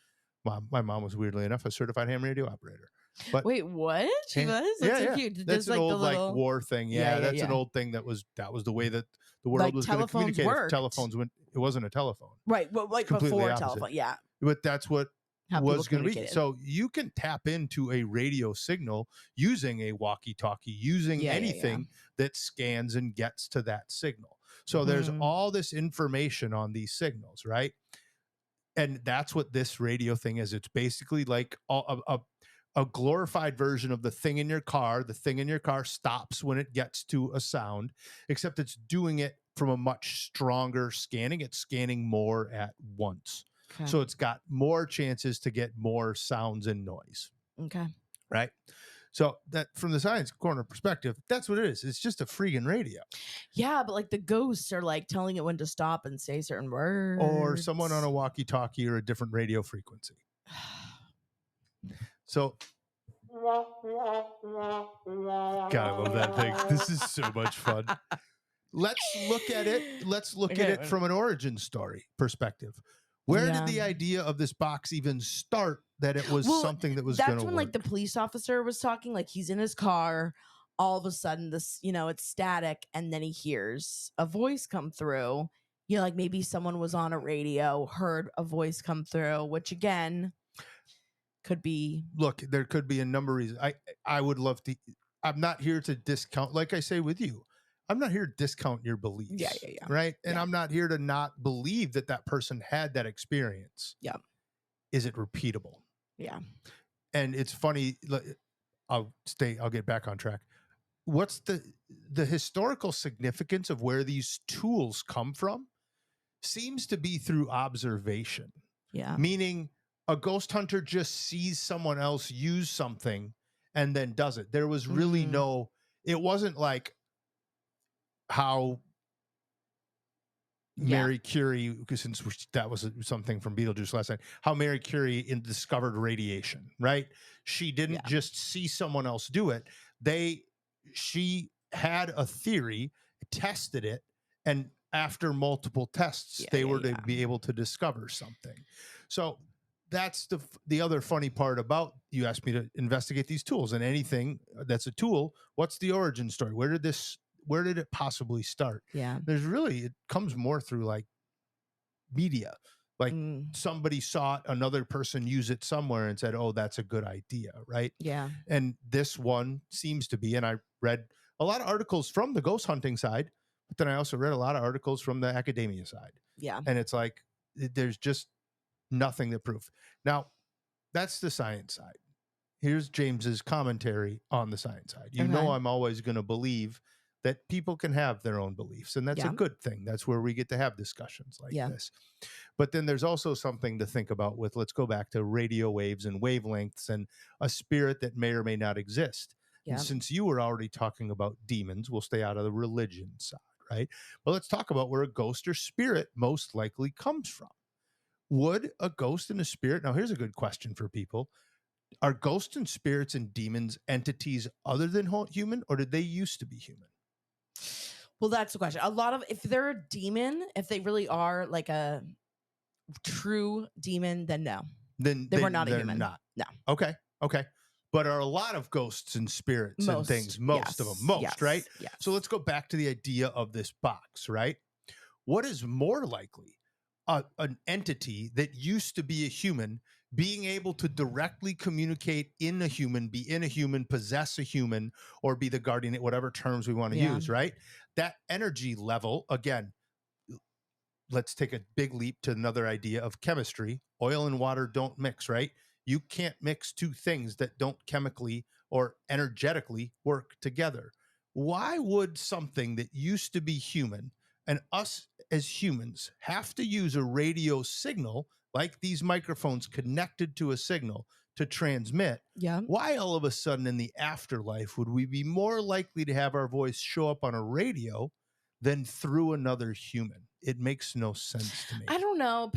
My mom was, weirdly enough, a certified ham radio operator. But wait, what? She was? That's so cute. That's an old like war thing. That's an old thing that was the way that the world was going to communicate. If telephones went, it wasn't a telephone. Right. Well, like before telephone. Yeah. But that's what was going to be. So you can tap into a radio signal using a walkie-talkie, using anything that scans and gets to that signal. So there's all this information on these signals, right? And that's what this radio thing is. It's basically like a glorified version of the thing in your car. The thing in your car stops when it gets to a sound, except it's doing it from a much stronger scanning. It's scanning more at once. Okay. So it's got more chances to get more sounds and noise. Okay. Right. So that from the science corner perspective, that's what it is. It's just a freaking radio. Yeah, but like the ghosts are like telling it when to stop and say certain words. Or someone on a walkie-talkie or a different radio frequency. So God, I love that thing. This is so much fun. Let's look at it. Let's look at it from an origin story perspective. Where did the idea of this box even start, that it was something that was going to work? That's when like the police officer was talking, like he's in his car, all of a sudden this, it's static, and then he hears a voice come through. Like maybe someone was on a radio, heard a voice come through, which again could be. Look, there could be a number of reasons. I would love to. I'm not here to discount, like I say with you, I'm not here to discount your beliefs. Yeah. Right. And I'm not here to not believe that person had that experience. Yeah. Is it repeatable? Yeah. And it's funny. I'll get back on track. What's the historical significance of where these tools come from? Seems to be through observation. Yeah. Meaning a ghost hunter just sees someone else use something and then does it. There was really it wasn't like how Mary Curie, since that was something from Beetlejuice last night, how Mary Curie discovered radiation, right? She didn't just see someone else do it. She had a theory, tested it, and after multiple tests, they were to be able to discover something. So that's the other funny part about, you asked me to investigate these tools, and anything that's a tool, what's the origin story? Where did it possibly start? Yeah. It comes more through like media. Like somebody saw another person use it somewhere and said, oh, that's a good idea. Right. Yeah. And this one seems to be, and I read a lot of articles from the ghost hunting side, but then I also read a lot of articles from the academia side. Yeah. And it's like, there's just nothing to prove. Now, that's the science side. Here's James's commentary on the science side. You know, I'm always going to believe that people can have their own beliefs, and that's a good thing. That's where we get to have discussions like this. But then there's also something to think about with, let's go back to radio waves and wavelengths and a spirit that may or may not exist. Yeah. And since you were already talking about demons, we'll stay out of the religion side, right? But let's talk about where a ghost or spirit most likely comes from. Would a ghost and a spirit, now here's a good question for people. Are ghosts and spirits and demons entities other than human, or did they used to be human? Well, that's the question. If they're a demon, if they really are like a true demon, then no. Then they were not a human. Not. No. Okay. But are a lot of ghosts and spirits and things, most of them, right? Yes. So let's go back to the idea of this box, right? What is more likely? An entity that used to be a human being able to directly communicate in a human, be in a human, possess a human, or be the guardian, whatever terms we want to use, right? That energy level, again, let's take a big leap to another idea of chemistry. Oil and water don't mix, right? You can't mix two things that don't chemically or energetically work together. Why would something that used to be human, and us as humans, have to use a radio signal like these microphones connected to a signal to transmit? Yeah. Why all of a sudden in the afterlife would we be more likely to have our voice show up on a radio than through another human? It makes no sense to me. I don't know.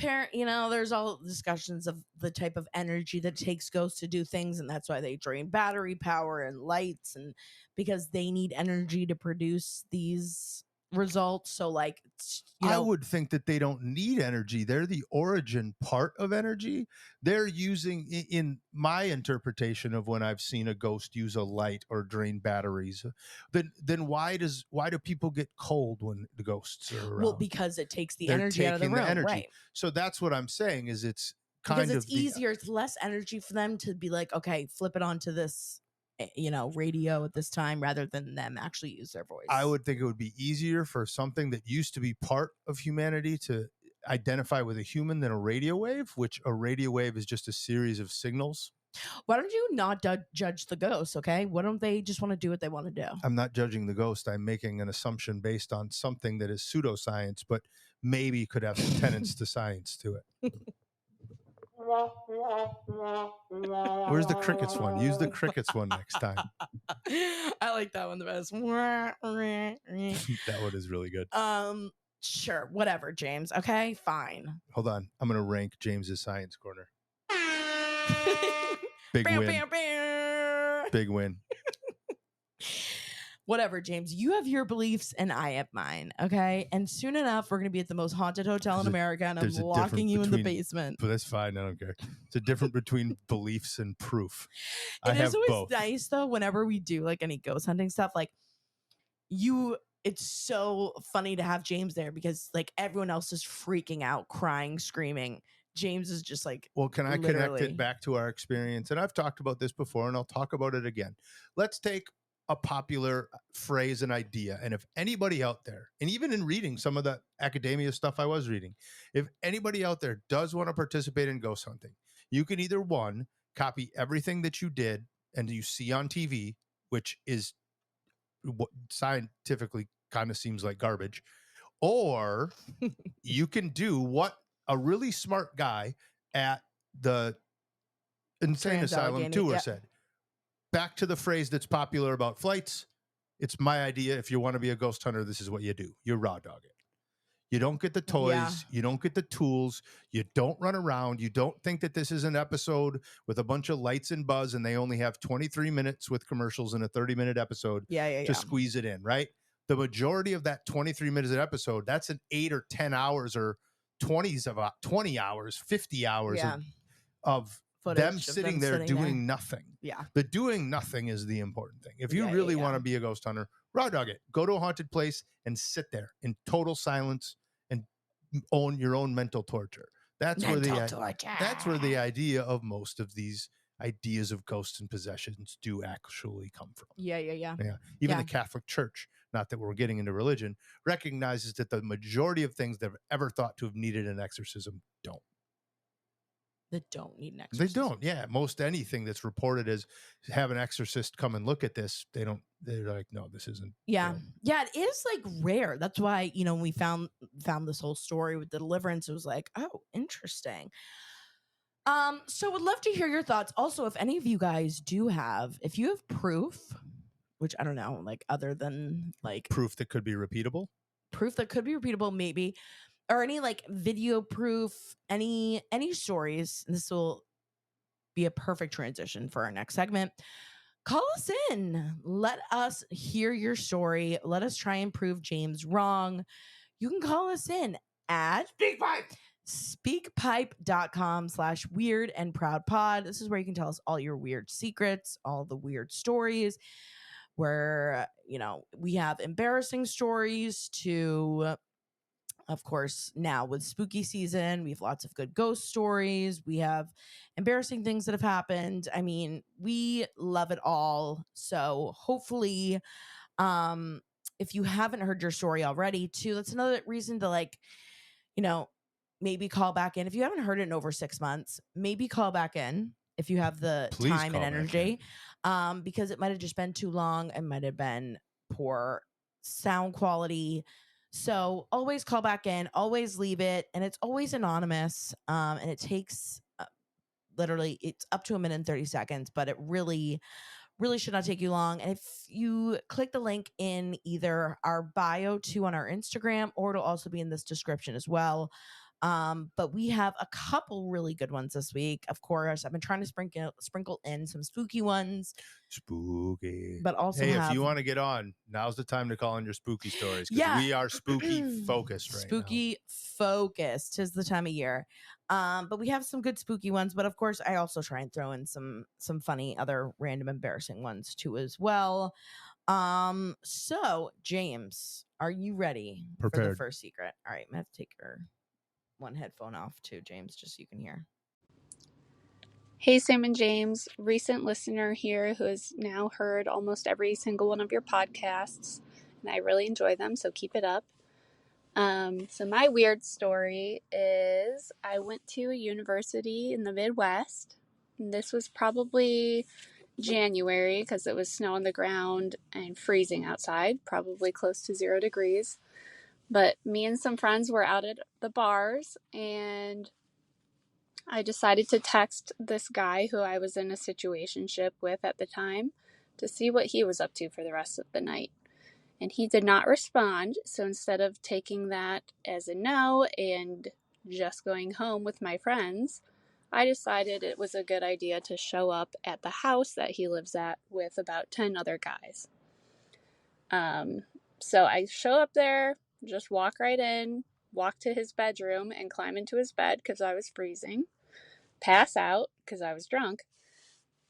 There's all discussions of the type of energy that takes ghosts to do things, and that's why they drain battery power and lights, and because they need energy to produce these results. So like, I would think that they don't need energy. They're the origin part of energy. They're using, in my interpretation of when I've seen a ghost use a light or drain batteries, then why do people get cold when the ghosts are around? Well, because it takes the energy out of the room, right? So that's what I'm saying, is it's easier. It's less energy for them to be like, okay, flip it onto this radio at this time, rather than them actually use their voice. I would think it would be easier for something that used to be part of humanity to identify with a human than a radio wave, which a radio wave is just a series of signals Why don't you not judge the ghosts, okay? Why don't they just want to do what they want to do? I'm not judging the ghost. I'm making an assumption based on something that is pseudoscience, but maybe could have some tenets to science to it. Where's the crickets one? Use the crickets one next time. I like that one the best. That one is really good. Sure, whatever, James. Okay, fine. Hold on. I'm going to rank James's science corner. Big win. Big win. Whatever, James. You have your beliefs and I have mine, okay? And soon enough, we're going to be at the most haunted hotel in America, and I'm locking you in the basement. But that's fine. I don't care. It's a difference between beliefs and proof. It is always nice, though, whenever we do like any ghost hunting stuff. Like, it's so funny to have James there because like everyone else is freaking out, crying, screaming. James is just like, well, can I connect it back to our experience? And I've talked about this before and I'll talk about it again. Let's take a popular phrase and idea. And if anybody out there, and even in reading some of the academia stuff I was reading, if anybody out there does want to participate in ghost hunting, you can either one, copy everything that you did and you see on TV, which is what scientifically kind of seems like garbage, or you can do what a really smart guy at the insane asylum tour said. Back to the phrase that's popular about flights. It's my idea. If you want to be a ghost hunter, this is what you do. You raw dog it. You don't get the toys. Yeah. You don't get the tools. You don't run around. You don't think that this is an episode with a bunch of lights and buzz and they only have 23 minutes with commercials in a 30-minute episode to squeeze it in, right? The majority of that 23-minute episode, that's an 8 or 10 hours or 20 hours, 50 hours of them sitting there doing nothing. Yeah. The doing nothing is the important thing. If you really want to be a ghost hunter, raw dog it. Go to a haunted place and sit there in total silence and own your own mental torture. That's where the idea of most of these ideas of ghosts and possessions do actually come from. Yeah. Even the Catholic Church, not that we're getting into religion, recognizes that the majority of things they've ever thought to have needed an exorcism don't. That don't need an exorcist. They don't. Yeah. Most anything that's reported as have an exorcist come and look at this, they're like, no, this isn't. Yeah. Yeah. It is like rare. That's why, when we found this whole story with the Deliverance, it was like, oh, interesting. So would love to hear your thoughts. Also, if any of you guys if you have proof, which I don't know, like other than like proof that could be repeatable, maybe. Or any like video proof, any stories. This will be a perfect transition for our next segment. Call us in. Let us hear your story. Let us try and prove James wrong. You can call us in at speakpipe.com/weird and proud pod. This is where you can tell us all your weird secrets, all the weird stories, where, we have embarrassing stories to, of course, now with spooky season, we have lots of good ghost stories. We have embarrassing things that have happened. I mean, we love it all. So hopefully, if you haven't heard your story already, too, that's another reason to maybe call back in. If you haven't heard it in over 6 months, maybe call back in if you have the time and energy, because it might have just been too long. It might have been poor sound quality. So always call back in, always leave it. And it's always anonymous. And it takes literally, it's up to 1 minute and 30 seconds, but it really should not take you long. And if you click the link in either our bio too on our Instagram, or it'll also be in this description as well. But we have a couple really good ones this week. Of course, I've been trying to sprinkle in some spooky ones. Spooky. But also, if you want to get on, now's the time to call in your spooky stories. Yeah, we are spooky focused right now. Spooky focused is the time of year. But we have some good spooky ones. But of course, I also try and throw in some funny other random embarrassing ones too as well. So James, are you ready for the first secret? All right, I'm gonna have to take your one headphone off too, James, just so you can hear. Hey, Sam and James, recent listener here who has now heard almost every single one of your podcasts, and I really enjoy them, so keep it up. So my weird story is I went to a university in the Midwest, This was probably January because it was snow on the ground and freezing outside, probably close to 0 degrees. But me and some friends were out at the bars, and I decided to text this guy who I was in a situationship with at the time to see what he was up to for the rest of the night. And he did not respond, so instead of taking that as a no and just going home with my friends, I decided it was a good idea to show up at the house that he lives at with about 10 other guys. So I show up there, just walk right in, walk to his bedroom and climb into his bed because I was freezing, pass out because I was drunk,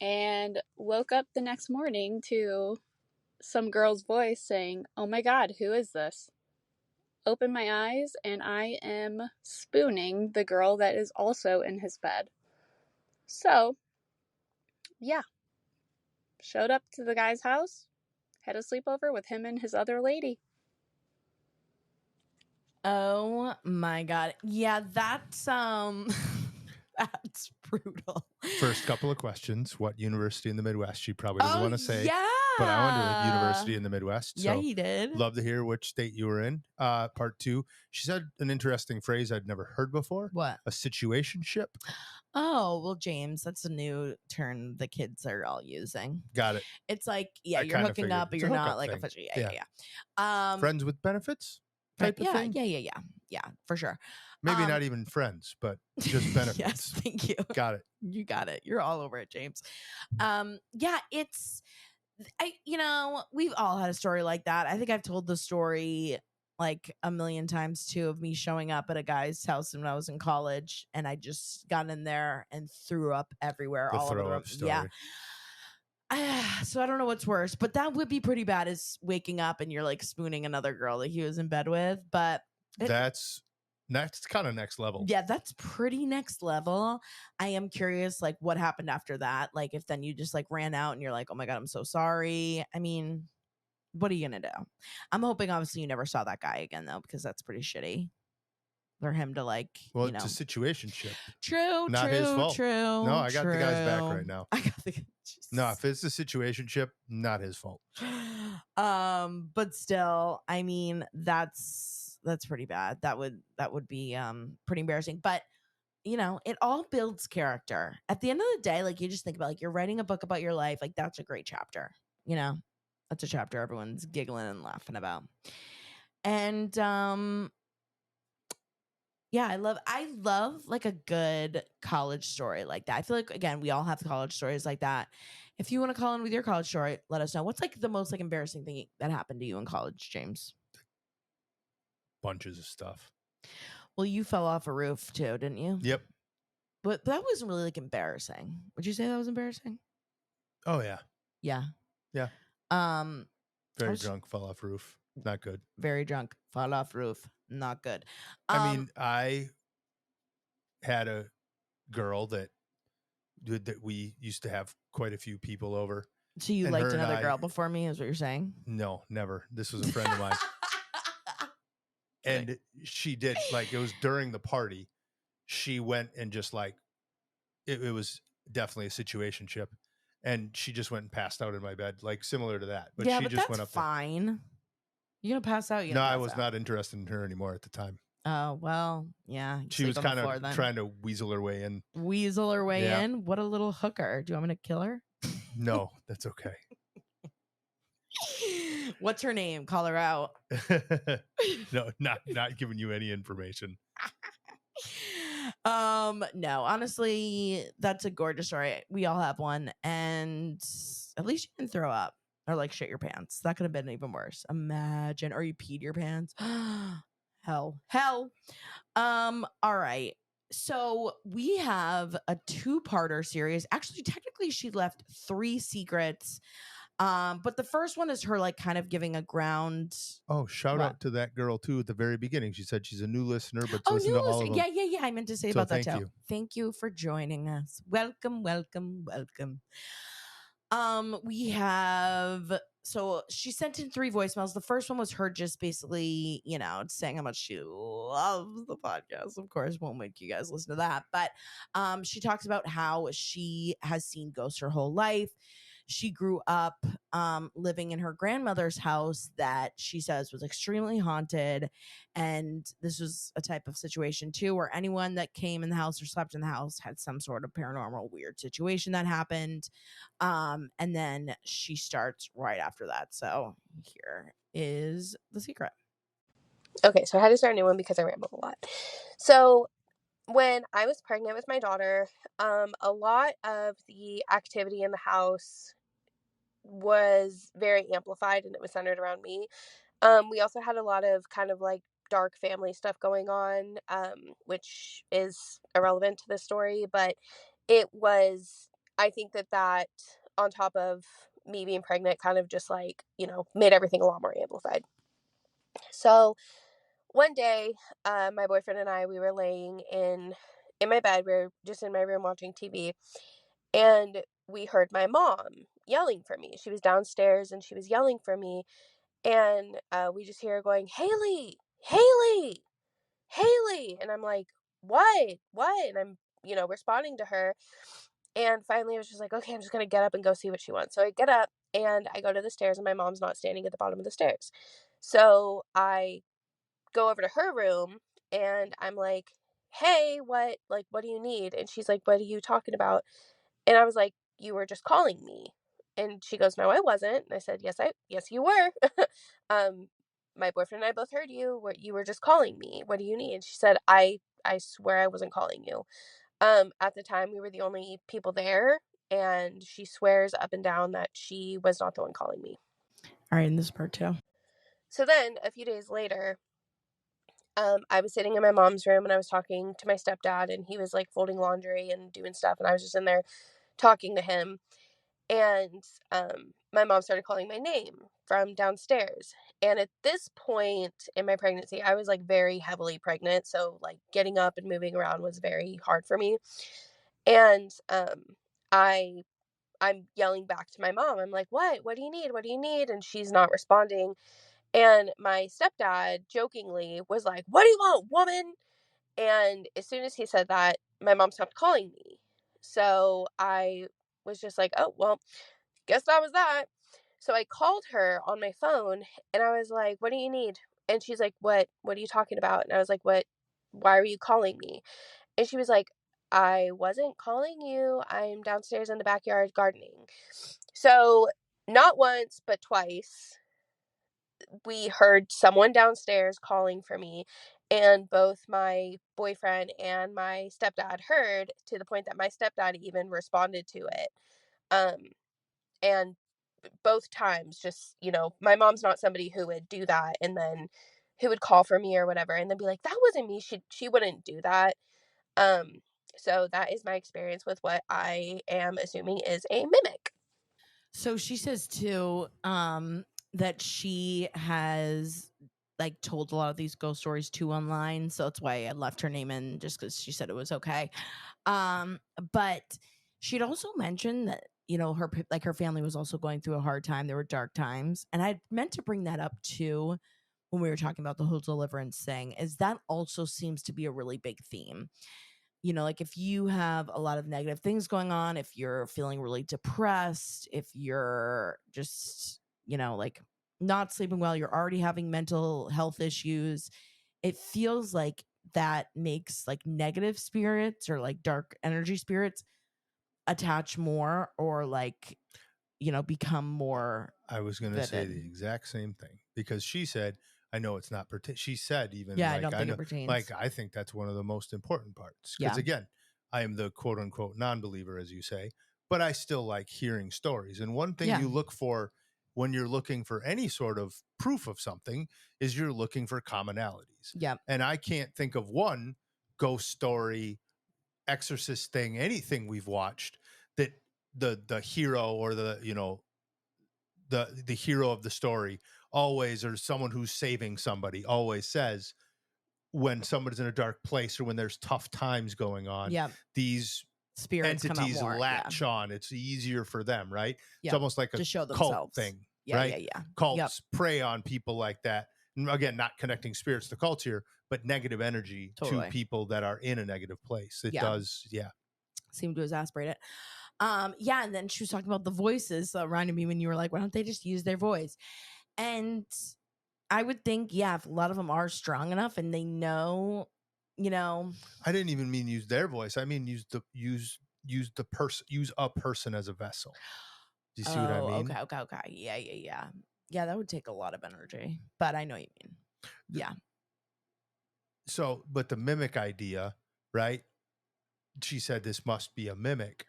and woke up the next morning to some girl's voice saying, "Oh my God, who is this?" Open my eyes, and I am spooning the girl that is also in his bed. So, yeah. Showed up to the guy's house, had a sleepover with him and his other lady. Oh my God. Yeah, that's that's brutal. First couple of questions. What university in the Midwest? She probably doesn't want to say. Yeah. But I went to a university in the Midwest. Yeah, So he did. love to hear which state you were in. Part 2. She said an interesting phrase I'd never heard before. What? A situationship. Oh, well, James, that's a new term the kids are all using. Got it. It's like, yeah, I you're kinda hooking figured. up, but It's a you're not hookup like thing. officially. Yeah. Yeah. Friends with benefits type of thing. Yeah, for sure. Maybe not even friends, but just benefits. Yes, thank you. Got it. You got it. You're all over it, James. Yeah, we've all had a story like that. I think I've told the story like a million times too of me showing up at a guy's house when I was in college, and I just got in there and threw up everywhere, all over the room. Yeah. So I don't know what's worse, but that would be pretty bad, is waking up and you're like spooning another girl that he was in bed with. But that's kind of next level. Yeah, that's pretty next level. I am curious, like, what happened after that? Like, if then you just like ran out and you're like, oh my God, I'm so sorry. I mean, what are you gonna do? I'm hoping obviously you never saw that guy again though, because that's pretty shitty for him to like, well, it's a situationship. True, not his fault. True. No, I got the guy's back right now. I got the No, if it's a situationship, not his fault. But still, I mean, that's pretty bad. That would be pretty embarrassing. But it all builds character. At the end of the day, like, you just think about, like, you're writing a book about your life. Like, that's a great chapter. That's a chapter everyone's giggling and laughing about. And yeah, I love like a good college story like that. I feel like, again, we all have college stories like that. If you want to call in with your college story, let us know. What's like the most like embarrassing thing that happened to you in college, James? Bunches of stuff. Well, you fell off a roof too, didn't you? Yep. But that wasn't really like embarrassing. Would you say that was embarrassing? Oh yeah. Yeah. Yeah. Very drunk, fell off roof. Not good. Very drunk, fall off roof. Not good. I mean, I had a girl that we used to have quite a few people over. So you liked another girl before me, is what you're saying? No, never. This was a friend of mine. And she did, like, it was during the party. She went and just like, it was definitely a situationship. And she just went and passed out in my bed, like similar to that. But yeah, she but just that's went up fine. There. You're gonna pass out. No, I was not interested in her anymore at the time. Oh, well, yeah. She was kind of trying to weasel her way in. Weasel her way in? What a little hooker. Do you want me to kill her? No, that's okay. What's her name? Call her out. No, not giving you any information. No, honestly, that's a gorgeous story. We all have one, and at least you didn't throw up or like shit your pants. That could have been even worse. Imagine, or you peed your pants. Hell. All right. So we have a 2-parter series. Actually, technically, she left 3 secrets. But the first one is her like kind of giving a ground. Oh, shout out to that girl too at the very beginning. She said she's a new listener, but listen to all of them. Yeah. I meant to say about that too. You. Thank you for joining us. Welcome. We have so she sent in 3 voicemails. The first one was her just basically, saying how much she loves the podcast. Of course, won't make you guys listen to that. But she talks about how she has seen ghosts her whole life. She grew up living in her grandmother's house that she says was extremely haunted. And this was a type of situation too, where anyone that came in the house or slept in the house had some sort of paranormal weird situation that happened. And then she starts right after that. So here is the secret. Okay, so I had to start a new one because I ramble a lot. So when I was pregnant with my daughter, a lot of the activity in the house was very amplified, and it was centered around me. We also had a lot of kind of like dark family stuff going on, which is irrelevant to the story, but it was, I think that on top of me being pregnant kind of just like, made everything a lot more amplified. So one day, my boyfriend and I, we were laying in my bed. We were just in my room watching TV, and we heard my mom yelling for me. She was downstairs and she was yelling for me, and we just hear her going, "Haley, Haley, Haley," and I'm like, "What? What?" And I'm, responding to her, and finally I was just like, "Okay, I'm just gonna get up and go see what she wants." So I get up and I go to the stairs, and my mom's not standing at the bottom of the stairs, so I go over to her room and I'm like, "Hey, what do you need?" And she's like, "What are you talking about?" And I was like, "You were just calling me." And she goes, "No, I wasn't." And I said, "Yes, you were." um, my boyfriend and I both heard you. You were just calling me. What do you need? And she said, I swear I wasn't calling you. At the time we were the only people there, and she swears up and down that she was not the one calling me. All right, in this part too. So then a few days later, I was sitting in my mom's room and I was talking to my stepdad, and he was like folding laundry and doing stuff, and I was just in there talking to him. And my mom started calling my name from downstairs. And at this point in my pregnancy, I was like very heavily pregnant, so like getting up and moving around was very hard for me. And I'm yelling back to my mom. I'm like, "What do you need? What do you need?" And she's not responding. And my stepdad jokingly was like, "What do you want, woman?" And as soon as he said that, my mom stopped calling me. So I was just like, "Oh, well, guess that was that." So I called her on my phone and I was like, "What do you need?" And she's like, What are you talking about?" And I was like, Why are you calling me?" And she was like, "I wasn't calling you. I'm downstairs in the backyard gardening." So not once, but twice, we heard someone downstairs calling for me, and both my boyfriend and my stepdad heard, to the point that my stepdad even responded to it. Um, and both times, just, my mom's not somebody who would do that and then who would call for me or whatever and then be like, "That wasn't me." She wouldn't do that. Um, so that is my experience with what I am assuming is a mimic. So she says too, that she has like told a lot of these ghost stories too online. So that's why I left her name in, just because she said it was okay. But she'd also mentioned that, her family was also going through a hard time. There were dark times. And I meant to bring that up too when we were talking about the whole Deliverance thing, is that also seems to be a really big theme. Like if you have a lot of negative things going on, if you're feeling really depressed, if you're just, like not sleeping well, you're already having mental health issues, it feels like that makes like negative spirits or like dark energy spirits attach more, or like, become more. I was going to say the exact same thing, because she said, "I know it's not she said, even Yeah, like, I don't think it pertains. Like, I think that's one of the most important parts. Because again, I am the quote unquote non-believer, as you say, but I still like hearing stories. And one thing you look for when you're looking for any sort of proof of something is you're looking for commonalities. Yeah. And I can't think of one ghost story, exorcist thing, anything we've watched that the hero or the hero of the story always, or someone who's saving somebody, always says, when somebody's in a dark place or when there's tough times going on, these spirits entities come out more, latch on. It's easier for them, right? Yeah. It's almost like a to show cult themselves thing. Yeah, right? yeah, yeah. Cults prey on people like that. And again, not connecting spirits to cults here, but negative energy to people that are in a negative place. It does, seem to exasperate it. Yeah, and then she was talking about the voices. So it reminded me when you were like, why don't they just use their voice? And I would think, if a lot of them are strong enough and they know, I didn't even mean use their voice. I mean use a person as a vessel. Do you see what I mean? Okay. Yeah. Yeah, that would take a lot of energy, but I know what you mean. Yeah. So, but the mimic idea, right? She said this must be a mimic.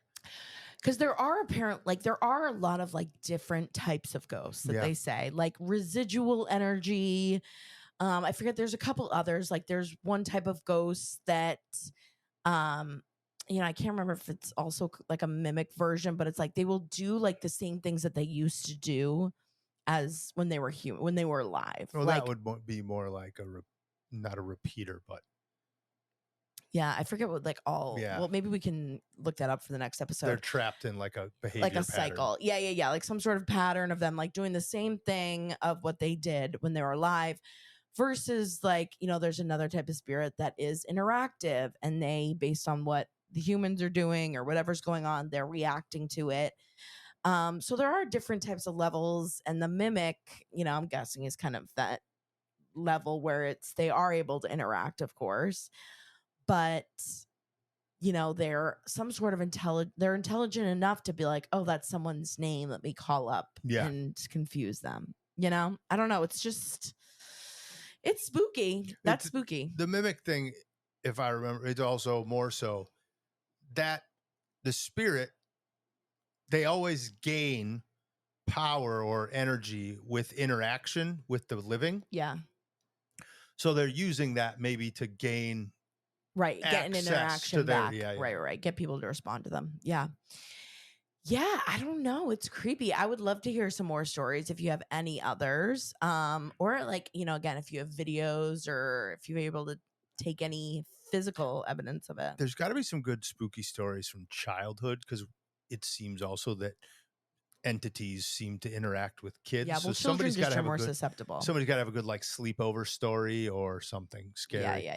Because there are a lot of like different types of ghosts that they say, like residual energy. I forget, there's a couple others. Like there's one type of ghost that, I can't remember if it's also like a mimic version, but it's like they will do like the same things that they used to do as when they were when they were alive. Well, like, that would be more like not a repeater, but yeah, I forget what well, maybe we can look that up for the next episode. They're trapped in like a behavior, like a cycle. Yeah. Like some sort of pattern of them like doing the same thing of what they did when they were alive, versus like, there's another type of spirit that is interactive, and they, based on what the humans are doing or whatever's going on, they're reacting to it. So there are different types of levels, and the mimic, I'm guessing, is kind of that level where they are able to interact, of course, but they're some sort of they're intelligent enough to be like, oh, that's someone's name, let me call up and confuse them. I don't know, it's spooky. That's spooky. The mimic thing, if I remember, it's also more so that the spirit, they always gain power or energy with interaction with the living. Yeah. So they're using that maybe to gain get an interaction back. Right. Get people to respond to them. Yeah, I don't know, it's creepy. I would love to hear some more stories if you have any others, or like, again, if you have videos or if you're able to take any physical evidence of it. There's got to be some good spooky stories from childhood, because it seems also that entities seem to interact with kids. Yeah, well, so somebody's got to have more susceptible. Somebody's got to have a good like sleepover story or something scary.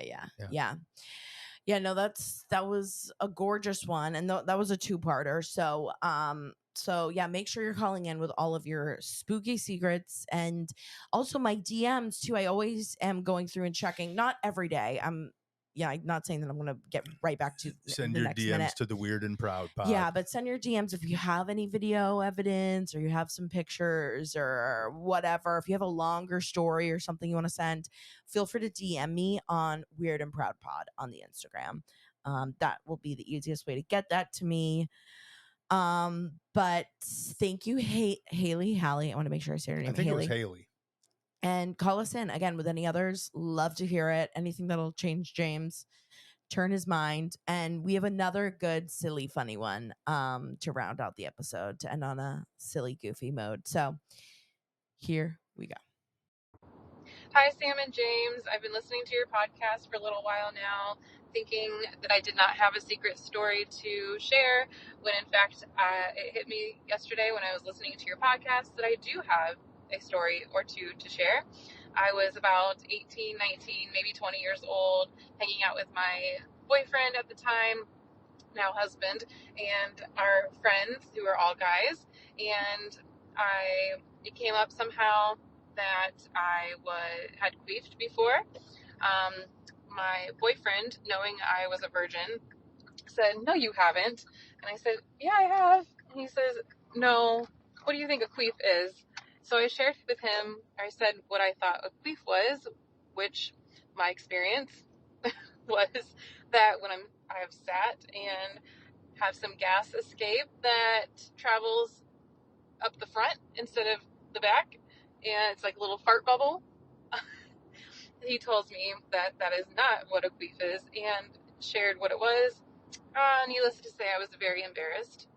Yeah, no, that was a gorgeous one, and that was a two-parter. So yeah, make sure you're calling in with all of your spooky secrets, and also my DMs too. I always am going through and checking, not every day. I'm not saying that I'm going to get right back to send the your next DMs minute. to the Weird and Proud pod. Yeah, but send your DMs if you have any video evidence, or you have some pictures or whatever. If you have a longer story or something you want to send, feel free to DM me on Weird and Proud pod on the Instagram. That will be the easiest way to get that to me. But thank you, Haley. I want to make sure I say her name. I think Haley. It was Haley. And call us in again with any others. Love to hear it. Anything that'll change James, turn his mind. And we have another good, silly, funny one to round out the episode, to end on a silly, goofy mode. So here we go. Hi, Sam and James. I've been listening to your podcast for a little while now, thinking that I did not have a secret story to share, when in fact it hit me yesterday when I was listening to your podcast that I do have a story or two to share. I was about 18, 19, maybe 20 years old, hanging out with my boyfriend at the time, now husband, and our friends who are all guys, and it came up somehow that I had queefed before. My boyfriend, knowing I was a virgin, said, "No, you haven't." And I said, "Yeah, I have." And he says, "No, what do you think a queef is?" So I shared with him, I said what I thought a queef was, which my experience was that when I've sat and have some gas escape that travels up the front instead of the back, and it's like a little fart bubble. He told me that is not what a queef is, and shared what it was. Needless to say, I was very embarrassed.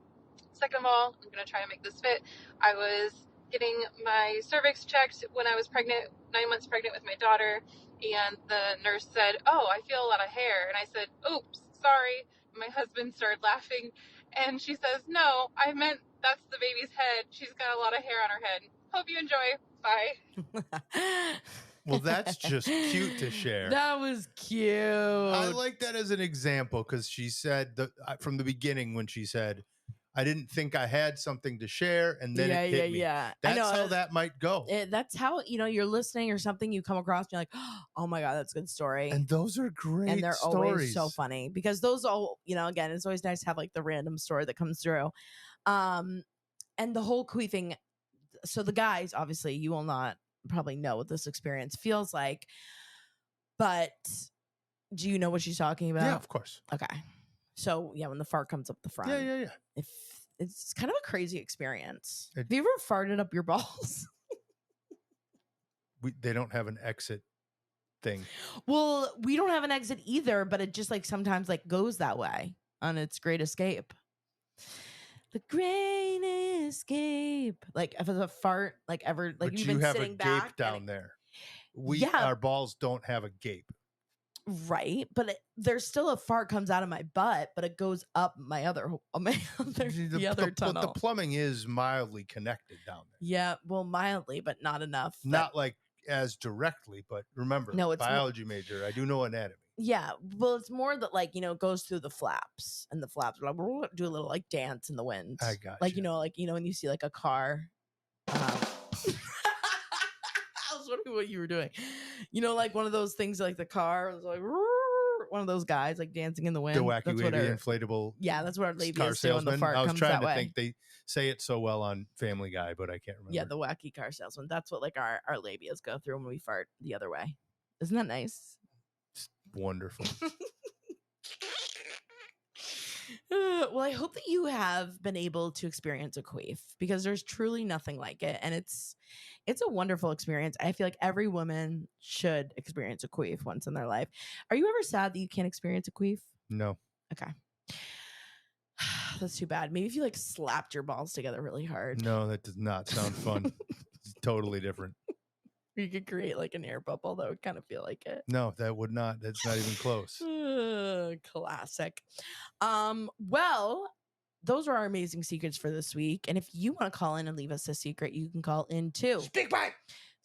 Second of all, I'm going to try to make this fit. I was getting my cervix checked when I was pregnant, 9 months pregnant with my daughter, and the nurse said, "Oh, I feel a lot of hair." And I said, "Oops, sorry." My husband started laughing, and she says, "No, I meant that's the baby's head. She's got a lot of hair on her head." Hope you enjoy. Bye. Well, that's just cute to share. That was cute. I like that as an example because she said from the beginning when she said, I didn't think I had something to share, and then it hit me. Yeah. That's how that might go. That's how, you're listening or something, you come across and you're like, oh my God, that's a good story. And those are great and they're stories. Always so funny because those all, again, it's always nice to have like the random story that comes through. And the whole queefing. So the guys, obviously, you will not probably know what this experience feels like, but do you know what she's talking about? Yeah, of course. Okay. So yeah, when the fart comes up the front. Yeah. If it's kind of a crazy experience. Have you ever farted up your balls? They don't have an exit thing. Well, we don't have an exit either, but it just like sometimes like goes that way on its Great Escape. The Great Escape. Like if it's a fart, like ever, like but you've you been have sitting a back gape down there. Our balls don't have a gape. Right, but there's still a fart comes out of my butt, but it goes up my other the other tunnel. The plumbing is mildly connected down there. Yeah, well, mildly, but not enough. Not like as directly, but remember, no, it's biology major. I do know anatomy. Yeah, well, it's more that like it goes through the flaps, and the flaps like, do a little like dance in the wind. I got like when you see like a car. I was wondering what you were doing. Like one of those things, like the car was like one of those guys like dancing in the wind. The wacky wavy inflatable. Yeah, that's what our lady car is doing. The fart I was comes trying that to way. think they say it so well on Family Guy, but I can't remember. Yeah, the wacky car salesman. That's what like our labias go through when we fart the other way. Isn't that nice? It's wonderful. Well, I hope that you have been able to experience a queef because there's truly nothing like it, and it's a wonderful experience. I feel like every woman should experience a queef once in their life. Are you ever sad that you can't experience a queef? No. Okay. That's too bad. Maybe if you like slapped your balls together really hard. No, that does not sound fun. It's totally different. You could create like an air bubble that would kind of feel like it. No, that would not. That's not even close. Classic. Well, those are our amazing secrets for this week. And if you want to call in and leave us a secret, you can call in to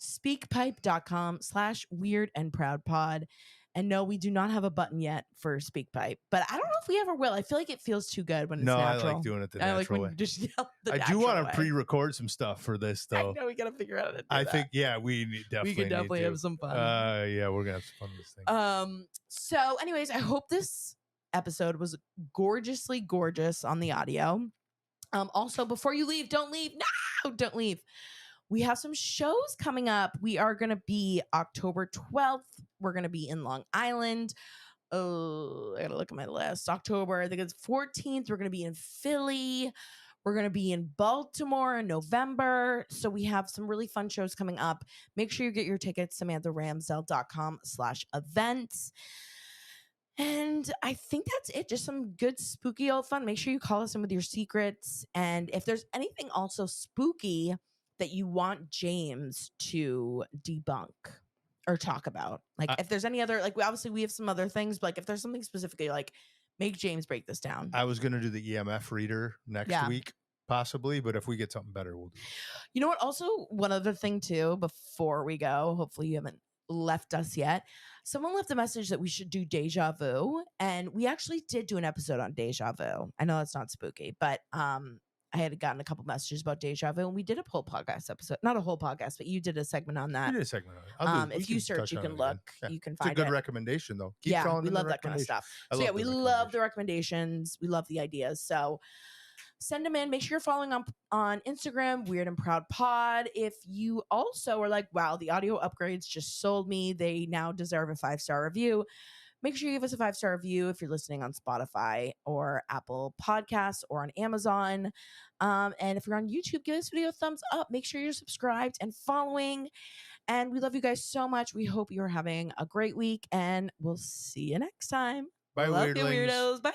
speakpipe.com/weird-and-proud-pod. And no, we do not have a button yet for SpeakPipe, but I don't know if we ever will. I feel like it feels too good when it's natural. I like doing it the natural way. Just yell the I do want to pre-record some stuff for this, though. I know we got to figure out how to do I that. think, yeah, we could definitely have some fun. Yeah, we're gonna have some fun with this thing. So, anyways, I hope this episode was gorgeously gorgeous on the audio. Also, before you leave, don't leave. No, don't leave. We have some shows coming up. We are going to be October 12th. We're going to be in Long Island. Oh, I got to look at my list. October, I think it's 14th. We're going to be in Philly. We're going to be in Baltimore in November. So we have some really fun shows coming up. Make sure you get your tickets, SamanthaRamsdell.com/events. And I think that's it. Just some good spooky old fun. Make sure you call us in with your secrets. And if there's anything also spooky that you want James to debunk or talk about, like if there's any other, like we have some other things, but like if there's something specifically, like make James break this down. I was going to do the EMF reader next week, possibly, but if we get something better, we'll do it. You know what? Also, one other thing too, before we go, hopefully you haven't left us yet. Someone left a message that we should do deja vu, and we actually did do an episode on deja vu. I know that's not spooky, but I had gotten a couple messages about deja vu, and we did a whole podcast episode. Not a whole podcast, but you did a segment on that. We did a segment on it. If you search, you can look. Yeah. You can find it. It's a good recommendation, though. We love that kind of stuff. So yeah, we love the recommendations. We love the ideas. So send them in. Make sure you're following on Instagram, Weird and Proud Pod. If you also are like, wow, the audio upgrades just sold me. They now deserve a 5-star review. Make sure you give us a 5-star review if you're listening on Spotify or Apple Podcasts or on Amazon. And if you're on YouTube, give this video a thumbs up. Make sure you're subscribed and following. And we love you guys so much. We hope you're having a great week, and we'll see you next time. Bye, love you, weirdlings. weirdos. Bye.